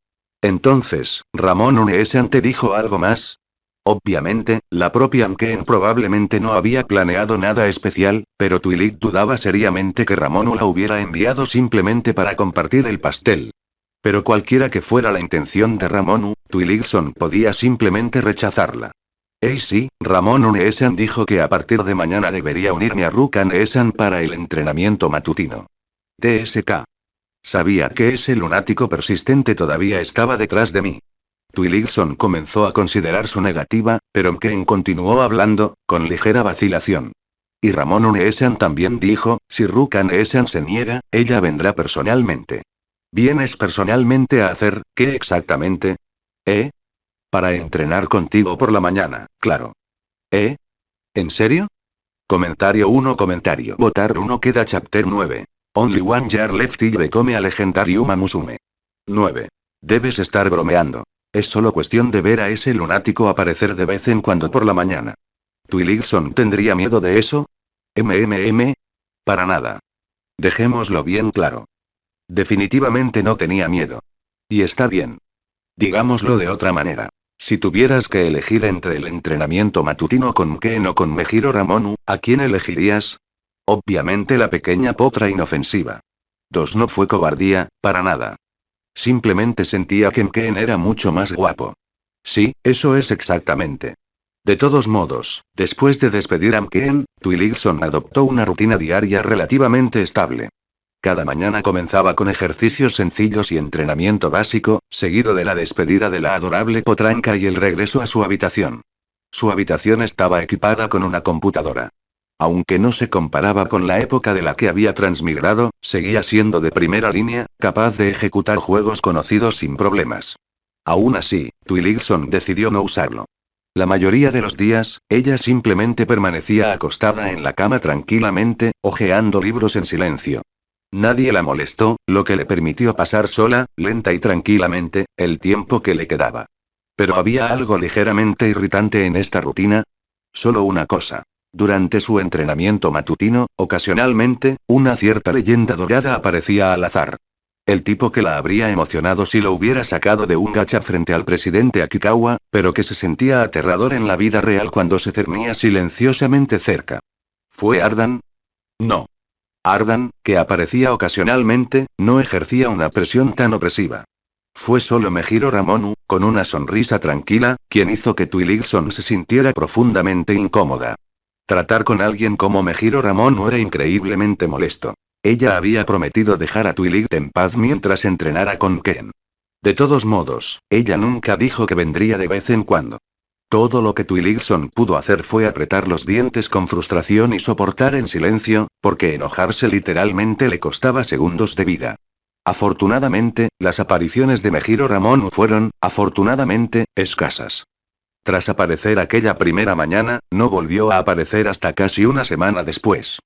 Entonces, ¿Ramón Une-san te dijo algo más? Obviamente, la propia Ken probablemente no había planeado nada especial, pero Twilig dudaba seriamente que Ramón la hubiera enviado simplemente para compartir el pastel. Pero cualquiera que fuera la intención de Ramón, Twiligson podía simplemente rechazarla. Sí, Ramón Une-san dijo que a partir de mañana debería unirme a Ruka-ne-san para el entrenamiento matutino. TSK. Sabía que ese lunático persistente todavía estaba detrás de mí. Twiligson comenzó a considerar su negativa, pero Ken continuó hablando, con ligera vacilación. Y Ramón Uneesan también dijo, si Ruka Uneesan se niega, ella vendrá personalmente. ¿Vienes personalmente a hacer, qué exactamente? ¿Eh? Para entrenar contigo por la mañana, claro. ¿Eh? ¿En serio? Comentario 1 Comentario Votar 1 Queda Chapter 9. Only one year left y become a legendary Uma Musume. 9. Debes estar bromeando. Es solo cuestión de ver a ese lunático aparecer de vez en cuando por la mañana. ¿Twiligson tendría miedo de eso? Para nada. Dejémoslo bien claro. Definitivamente no tenía miedo. Y está bien. Digámoslo de otra manera. Si tuvieras que elegir entre el entrenamiento matutino con Ken o con Mejiro Ramonu, ¿a quién elegirías? Obviamente la pequeña potra inofensiva. 2. No fue cobardía, para nada. Simplemente sentía que Ken era mucho más guapo. Sí, eso es exactamente. De todos modos, después de despedir a Ken, Twiligson adoptó una rutina diaria relativamente estable. Cada mañana comenzaba con ejercicios sencillos y entrenamiento básico, seguido de la despedida de la adorable potranca y el regreso a su habitación. Su habitación estaba equipada con una computadora. Aunque no se comparaba con la época de la que había transmigrado, seguía siendo de primera línea, capaz de ejecutar juegos conocidos sin problemas. Aún así, Twiligson decidió no usarlo. La mayoría de los días, ella simplemente permanecía acostada en la cama tranquilamente, hojeando libros en silencio. Nadie la molestó, lo que le permitió pasar sola, lenta y tranquilamente, el tiempo que le quedaba. Pero había algo ligeramente irritante en esta rutina. Solo una cosa. Durante su entrenamiento matutino, ocasionalmente, una cierta leyenda dorada aparecía al azar. El tipo que la habría emocionado si lo hubiera sacado de un gacha frente al presidente Akikawa, pero que se sentía aterrador en la vida real cuando se cernía silenciosamente cerca. ¿Fue Ardan? No. Ardan, que aparecía ocasionalmente, no ejercía una presión tan opresiva. Fue solo Mejiro Ramonu, con una sonrisa tranquila, quien hizo que Twiligson se sintiera profundamente incómoda. Tratar con alguien como Mejiro Ramonu era increíblemente molesto. Ella había prometido dejar a Twilig en paz mientras entrenara con Ken. De todos modos, ella nunca dijo que vendría de vez en cuando. Todo lo que Twiligson pudo hacer fue apretar los dientes con frustración y soportar en silencio, porque enojarse literalmente le costaba segundos de vida. Afortunadamente, las apariciones de Mejiro Ramón fueron, afortunadamente, escasas. Tras aparecer aquella primera mañana, no volvió a aparecer hasta casi una semana después.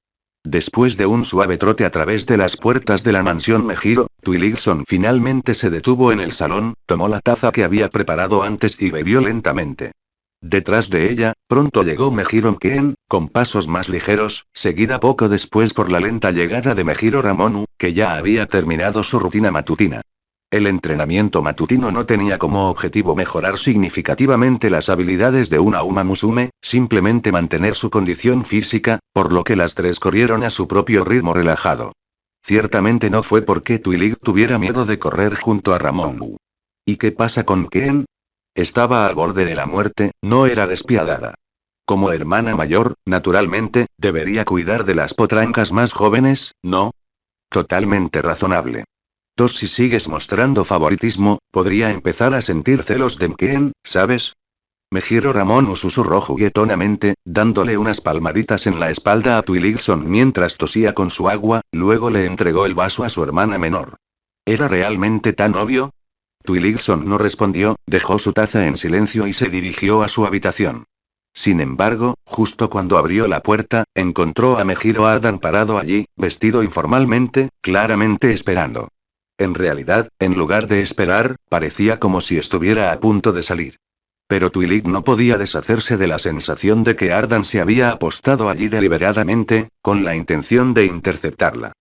Después de un suave trote a través de las puertas de la mansión Mejiro, Twiligson finalmente se detuvo en el salón, tomó la taza que había preparado antes y bebió lentamente. Detrás de ella, pronto llegó Mejiro Ken, con pasos más ligeros, seguida poco después por la lenta llegada de Mejiro Ramonu, que ya había terminado su rutina matutina. El entrenamiento matutino no tenía como objetivo mejorar significativamente las habilidades de una Uma Musume, simplemente mantener su condición física, por lo que las tres corrieron a su propio ritmo relajado. Ciertamente no fue porque Twilig tuviera miedo de correr junto a Ramonu. ¿Y qué pasa con Ken? Estaba al borde de la muerte, no era despiadada. Como hermana mayor, naturalmente, debería cuidar de las potrancas más jóvenes, ¿no? Totalmente razonable. 2. Si sigues mostrando favoritismo, podría empezar a sentir celos de Ken, ¿sabes? Mejiro Ramón susurró juguetonamente, dándole unas palmaditas en la espalda a Twiligson mientras tosía con su agua, luego le entregó el vaso a su hermana menor. ¿Era realmente tan obvio? Twiligson no respondió, dejó su taza en silencio y se dirigió a su habitación. Sin embargo, justo cuando abrió la puerta, encontró a Mejiro Ardan parado allí, vestido informalmente, claramente esperando. En realidad, en lugar de esperar, parecía como si estuviera a punto de salir. Pero Twilig no podía deshacerse de la sensación de que Ardan se había apostado allí deliberadamente, con la intención de interceptarla.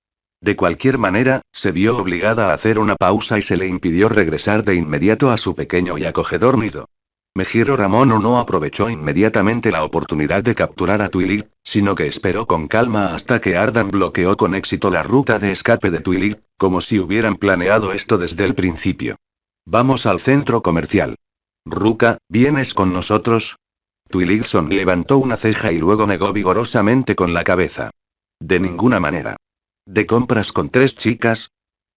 De cualquier manera, se vio obligada a hacer una pausa y se le impidió regresar de inmediato a su pequeño y acogedor nido. Mejiro Ramón no aprovechó inmediatamente la oportunidad de capturar a Twilig, sino que esperó con calma hasta que Ardan bloqueó con éxito la ruta de escape de Twilig, como si hubieran planeado esto desde el principio. Vamos al centro comercial. Ruka, ¿vienes con nosotros? Twiligson levantó una ceja y luego negó vigorosamente con la cabeza. De ninguna manera. ¿De compras con 3 chicas?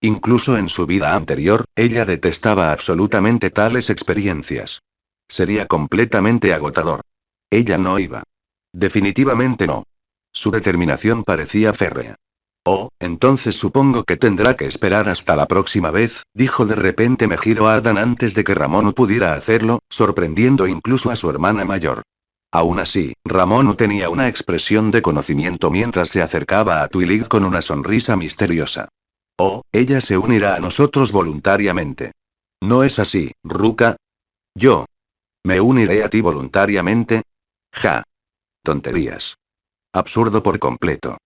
Incluso en su vida anterior, ella detestaba absolutamente tales experiencias. Sería completamente agotador. Ella no iba. Definitivamente no. Su determinación parecía férrea. Oh, entonces supongo que tendrá que esperar hasta la próxima vez, dijo de repente Mejiro Ardan antes de que Ramón pudiera hacerlo, sorprendiendo incluso a su hermana mayor. Aún así, Ramón tenía una expresión de conocimiento mientras se acercaba a Twilight con una sonrisa misteriosa. Oh, ella se unirá a nosotros voluntariamente. ¿No es así, Ruka? Yo. ¿Me uniré a ti voluntariamente? Ja. Tonterías. Absurdo por completo.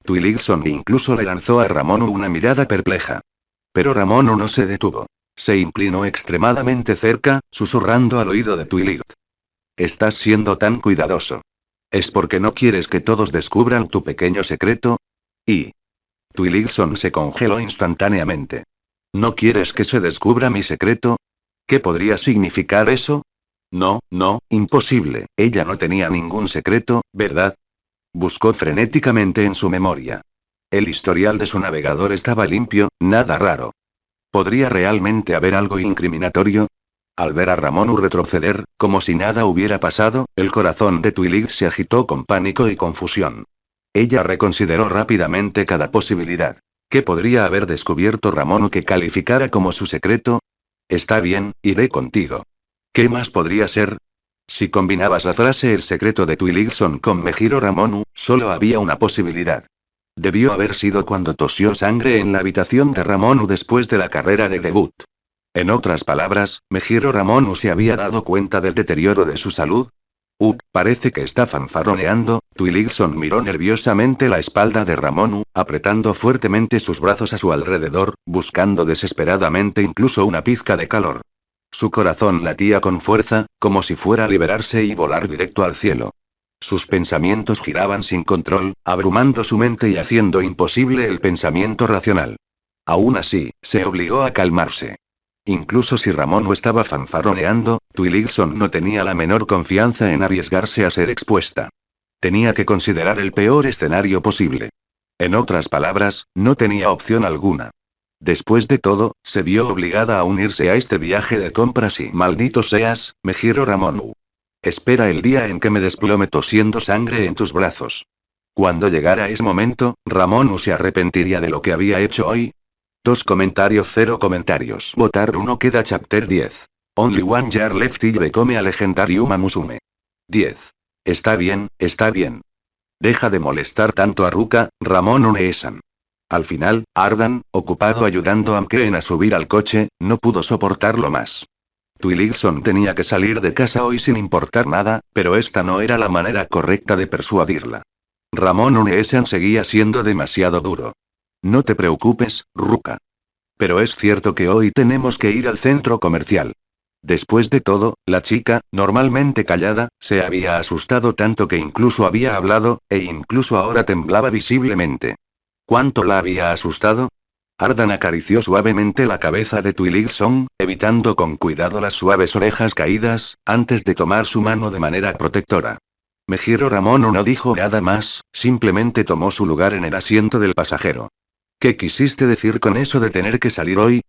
Twilight incluso le lanzó a Ramón una mirada perpleja. Pero Ramón no se detuvo. Se inclinó extremadamente cerca, susurrando al oído de Twilight. Estás siendo tan cuidadoso. ¿Es porque no quieres que todos descubran tu pequeño secreto? Y Twilight se congeló instantáneamente. ¿No quieres que se descubra mi secreto? ¿Qué podría significar eso? No, no, imposible, ella no tenía ningún secreto, ¿verdad? Buscó frenéticamente en su memoria. El historial de su navegador estaba limpio, nada raro. ¿Podría realmente haber algo incriminatorio? Al ver a Ramón retroceder, como si nada hubiera pasado, el corazón de Twilight se agitó con pánico y confusión. Ella reconsideró rápidamente cada posibilidad. ¿Qué podría haber descubierto Ramón que calificara como su secreto? Está bien, iré contigo. ¿Qué más podría ser? Si combinabas la frase El secreto de Twilight con Mejiro Ramonu, solo había una posibilidad. Debió haber sido cuando tosió sangre en la habitación de Ramonu después de la carrera de debut. En otras palabras, Mejiro Ramonu se había dado cuenta del deterioro de su salud. Parece que está fanfarroneando. Twilight miró nerviosamente la espalda de Ramonu, apretando fuertemente sus brazos a su alrededor, buscando desesperadamente incluso una pizca de calor. Su corazón latía con fuerza, como si fuera a liberarse y volar directo al cielo. Sus pensamientos giraban sin control, abrumando su mente y haciendo imposible el pensamiento racional. Aún así, se obligó a calmarse. Incluso si Ramón no estaba fanfarroneando, Twilight no tenía la menor confianza en arriesgarse a ser expuesta. Tenía que considerar el peor escenario posible. En otras palabras, no tenía opción alguna. Después de todo, se vio obligada a unirse a este viaje de compras y maldito seas, Mejiro Ramonu. Espera el día en que me desplome tosiendo sangre en tus brazos. Cuando llegara ese momento, Ramonu se arrepentiría de lo que había hecho hoy. 2 comentarios 0 comentarios. Votar 1 queda chapter 10. Only one year left y become a legendarium Musume. 10. Está bien, está bien. Deja de molestar tanto a Ruka, Ramón Uneesan. Al final, Ardan, ocupado ayudando a Mkeen a subir al coche, no pudo soportarlo más. Twilight tenía que salir de casa hoy sin importar nada, pero esta no era la manera correcta de persuadirla. Ramón Uneesan seguía siendo demasiado duro. No te preocupes, Ruka. Pero es cierto que hoy tenemos que ir al centro comercial. Después de todo, la chica, normalmente callada, se había asustado tanto que incluso había hablado, e incluso ahora temblaba visiblemente. ¿Cuánto la había asustado? Ardan acarició suavemente la cabeza de Twilight, evitando con cuidado las suaves orejas caídas, antes de tomar su mano de manera protectora. Mejiro Ramón no dijo nada más, simplemente tomó su lugar en el asiento del pasajero. ¿Qué quisiste decir con eso de tener que salir hoy?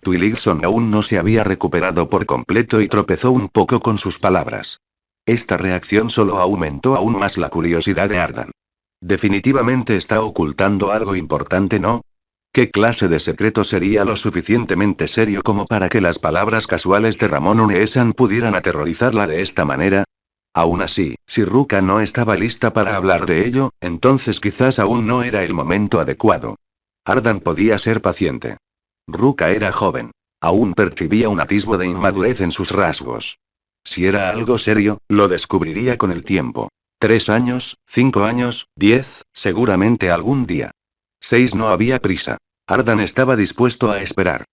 Twilight aún no se había recuperado por completo y tropezó un poco con sus palabras. Esta reacción solo aumentó aún más la curiosidad de Ardan. Definitivamente está ocultando algo importante, ¿no? ¿Qué clase de secreto sería lo suficientemente serio como para que las palabras casuales de Ramón Uneesan pudieran aterrorizarla de esta manera? Aún así, si Ruka no estaba lista para hablar de ello, entonces quizás aún no era el momento adecuado. Ardan podía ser paciente. Ruka era joven. Aún percibía un atisbo de inmadurez en sus rasgos. Si era algo serio, lo descubriría con el tiempo. 3 años, 5 años, 10, seguramente algún día. 6 no había prisa. Ardan estaba dispuesto a esperar.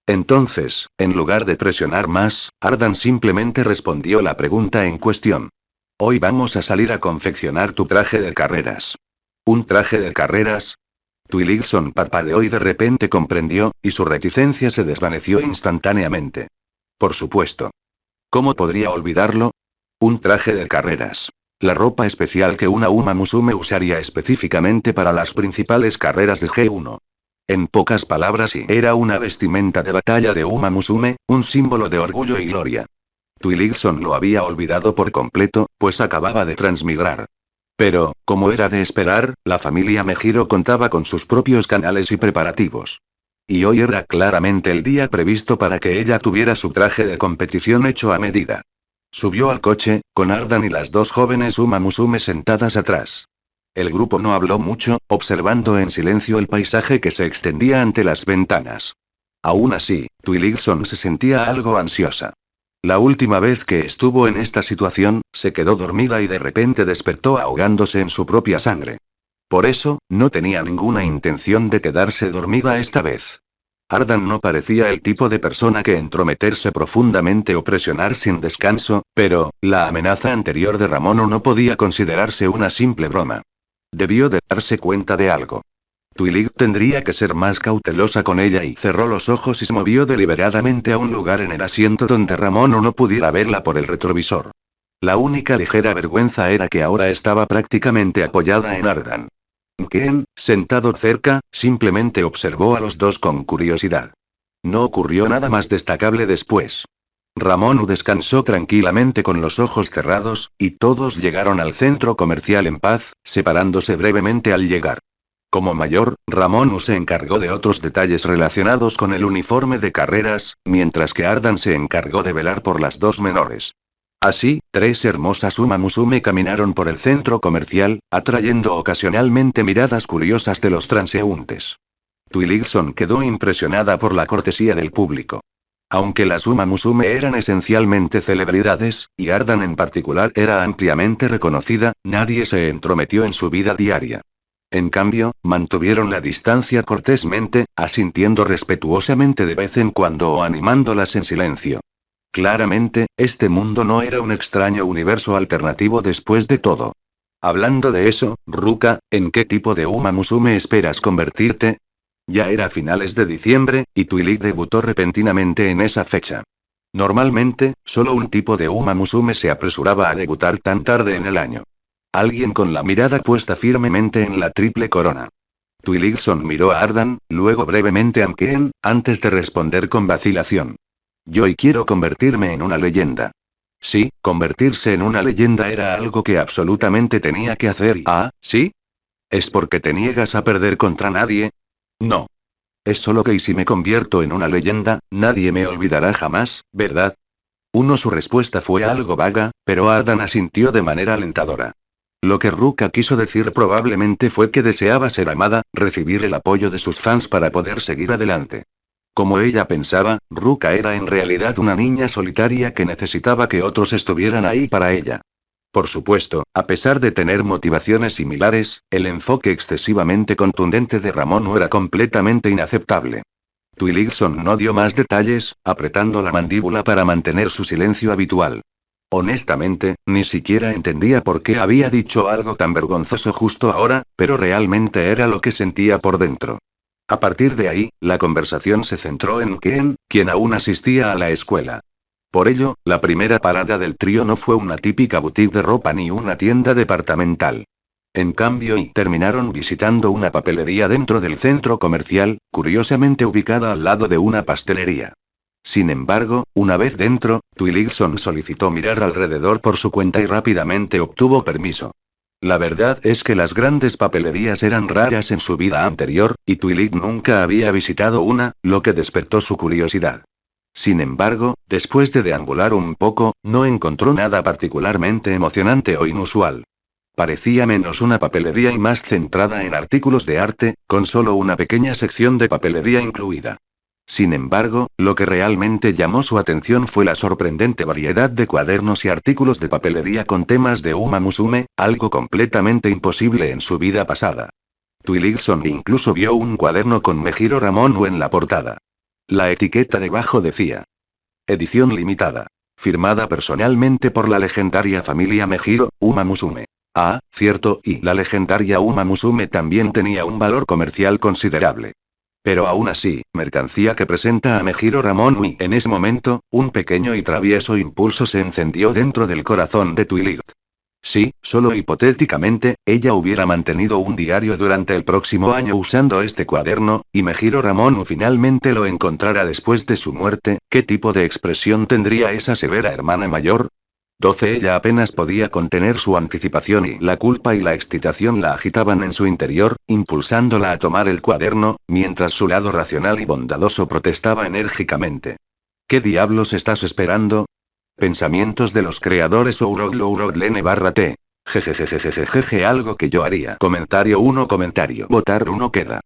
Entonces, en lugar de presionar más, Ardan simplemente respondió la pregunta en cuestión. Hoy vamos a salir a confeccionar tu traje de carreras. ¿Un traje de carreras? Twilight parpadeó y de repente comprendió, y su reticencia se desvaneció instantáneamente. Por supuesto. ¿Cómo podría olvidarlo? Un traje de carreras. La ropa especial que una Uma Musume usaría específicamente para las principales carreras de G1. En pocas palabras, sí, era una vestimenta de batalla de Uma Musume, un símbolo de orgullo y gloria. Twiligson lo había olvidado por completo, pues acababa de transmigrar. Pero, como era de esperar, la familia Mejiro contaba con sus propios canales y preparativos. Y hoy era claramente el día previsto para que ella tuviera su traje de competición hecho a medida. Subió al coche, con Ardan y las dos jóvenes Uma Musume sentadas atrás. El grupo no habló mucho, observando en silencio el paisaje que se extendía ante las ventanas. Aún así, Twiligson se sentía algo ansiosa. La última vez que estuvo en esta situación, se quedó dormida y de repente despertó ahogándose en su propia sangre. Por eso, no tenía ninguna intención de quedarse dormida esta vez. Ardan no parecía el tipo de persona que entrometerse profundamente o presionar sin descanso, pero, la amenaza anterior de Ramón no podía considerarse una simple broma. Debió de darse cuenta de algo. Twilig tendría que ser más cautelosa con ella y cerró los ojos y se movió deliberadamente a un lugar en el asiento donde Ramón no pudiera verla por el retrovisor. La única ligera vergüenza era que ahora estaba prácticamente apoyada en Ardan. Ken, sentado cerca, simplemente observó a los dos con curiosidad. No ocurrió nada más destacable después. Ramón descansó tranquilamente con los ojos cerrados, y todos llegaron al centro comercial en paz, separándose brevemente al llegar. Como mayor, Ramón se encargó de otros detalles relacionados con el uniforme de carreras, mientras que Ardan se encargó de velar por las dos menores. Así, tres hermosas Uma Musume caminaron por el centro comercial, atrayendo ocasionalmente miradas curiosas de los transeúntes. Twiligson quedó impresionada por la cortesía del público. Aunque las Uma Musume eran esencialmente celebridades, y Ardan en particular era ampliamente reconocida, nadie se entrometió en su vida diaria. En cambio, mantuvieron la distancia cortésmente, asintiendo respetuosamente de vez en cuando o animándolas en silencio. Claramente, este mundo no era un extraño universo alternativo después de todo. Hablando de eso, Ruka, ¿en qué tipo de Uma Musume esperas convertirte? Ya era finales de diciembre, y Twilig debutó repentinamente en esa fecha. Normalmente, solo un tipo de Uma Musume se apresuraba a debutar tan tarde en el año. Alguien con la mirada puesta firmemente en la triple corona. Twiligson miró a Ardan, luego brevemente a Ken, antes de responder con vacilación. Yo y quiero convertirme en una leyenda. Sí, convertirse en una leyenda era algo que absolutamente tenía que hacer y... Ah, ¿sí? ¿Es porque te niegas a perder contra nadie? No. Es solo que y si me convierto en una leyenda, nadie me olvidará jamás, ¿verdad? Su respuesta fue algo vaga, pero Ardan asintió de manera alentadora. Lo que Ruka quiso decir probablemente fue que deseaba ser amada, recibir el apoyo de sus fans para poder seguir adelante. Como ella pensaba, Ruka era en realidad una niña solitaria que necesitaba que otros estuvieran ahí para ella. Por supuesto, a pesar de tener motivaciones similares, el enfoque excesivamente contundente de Ramón no era completamente inaceptable. Twiligson no dio más detalles, apretando la mandíbula para mantener su silencio habitual. Honestamente, ni siquiera entendía por qué había dicho algo tan vergonzoso justo ahora, pero realmente era lo que sentía por dentro. A partir de ahí, la conversación se centró en Ken, quien aún asistía a la escuela. Por ello, la primera parada del trío no fue una típica boutique de ropa ni una tienda departamental. En cambio, terminaron visitando una papelería dentro del centro comercial, curiosamente ubicada al lado de una pastelería. Sin embargo, una vez dentro, Twiligson solicitó mirar alrededor por su cuenta y rápidamente obtuvo permiso. La verdad es que las grandes papelerías eran raras en su vida anterior, y Twilig nunca había visitado una, lo que despertó su curiosidad. Sin embargo, después de deambular un poco, no encontró nada particularmente emocionante o inusual. Parecía menos una papelería y más centrada en artículos de arte, con solo una pequeña sección de papelería incluida. Sin embargo, lo que realmente llamó su atención fue la sorprendente variedad de cuadernos y artículos de papelería con temas de Uma Musume, algo completamente imposible en su vida pasada. Twiligson incluso vio un cuaderno con Mejiro Ramón en la portada. La etiqueta debajo decía: edición limitada. Firmada personalmente por la legendaria familia Mejiro, Uma Musume. Ah, cierto, y la legendaria Uma Musume también tenía un valor comercial considerable. Pero aún así, mercancía que presenta a Mejiro Ramón y en ese momento, un pequeño y travieso impulso se encendió dentro del corazón de Twilig. Sí, solo hipotéticamente, ella hubiera mantenido un diario durante el próximo año usando este cuaderno, y Mejiro Ramón finalmente lo encontrara después de su muerte, ¿qué tipo de expresión tendría esa severa hermana mayor? 12. Ella apenas podía contener su anticipación y la culpa y la excitación la agitaban en su interior, impulsándola a tomar el cuaderno, mientras su lado racional y bondadoso protestaba enérgicamente. ¿Qué diablos estás esperando? Pensamientos de los creadores Lene barra T. Jejejejejejeje algo que yo haría. Comentario 1 comentario. Votar 1 queda.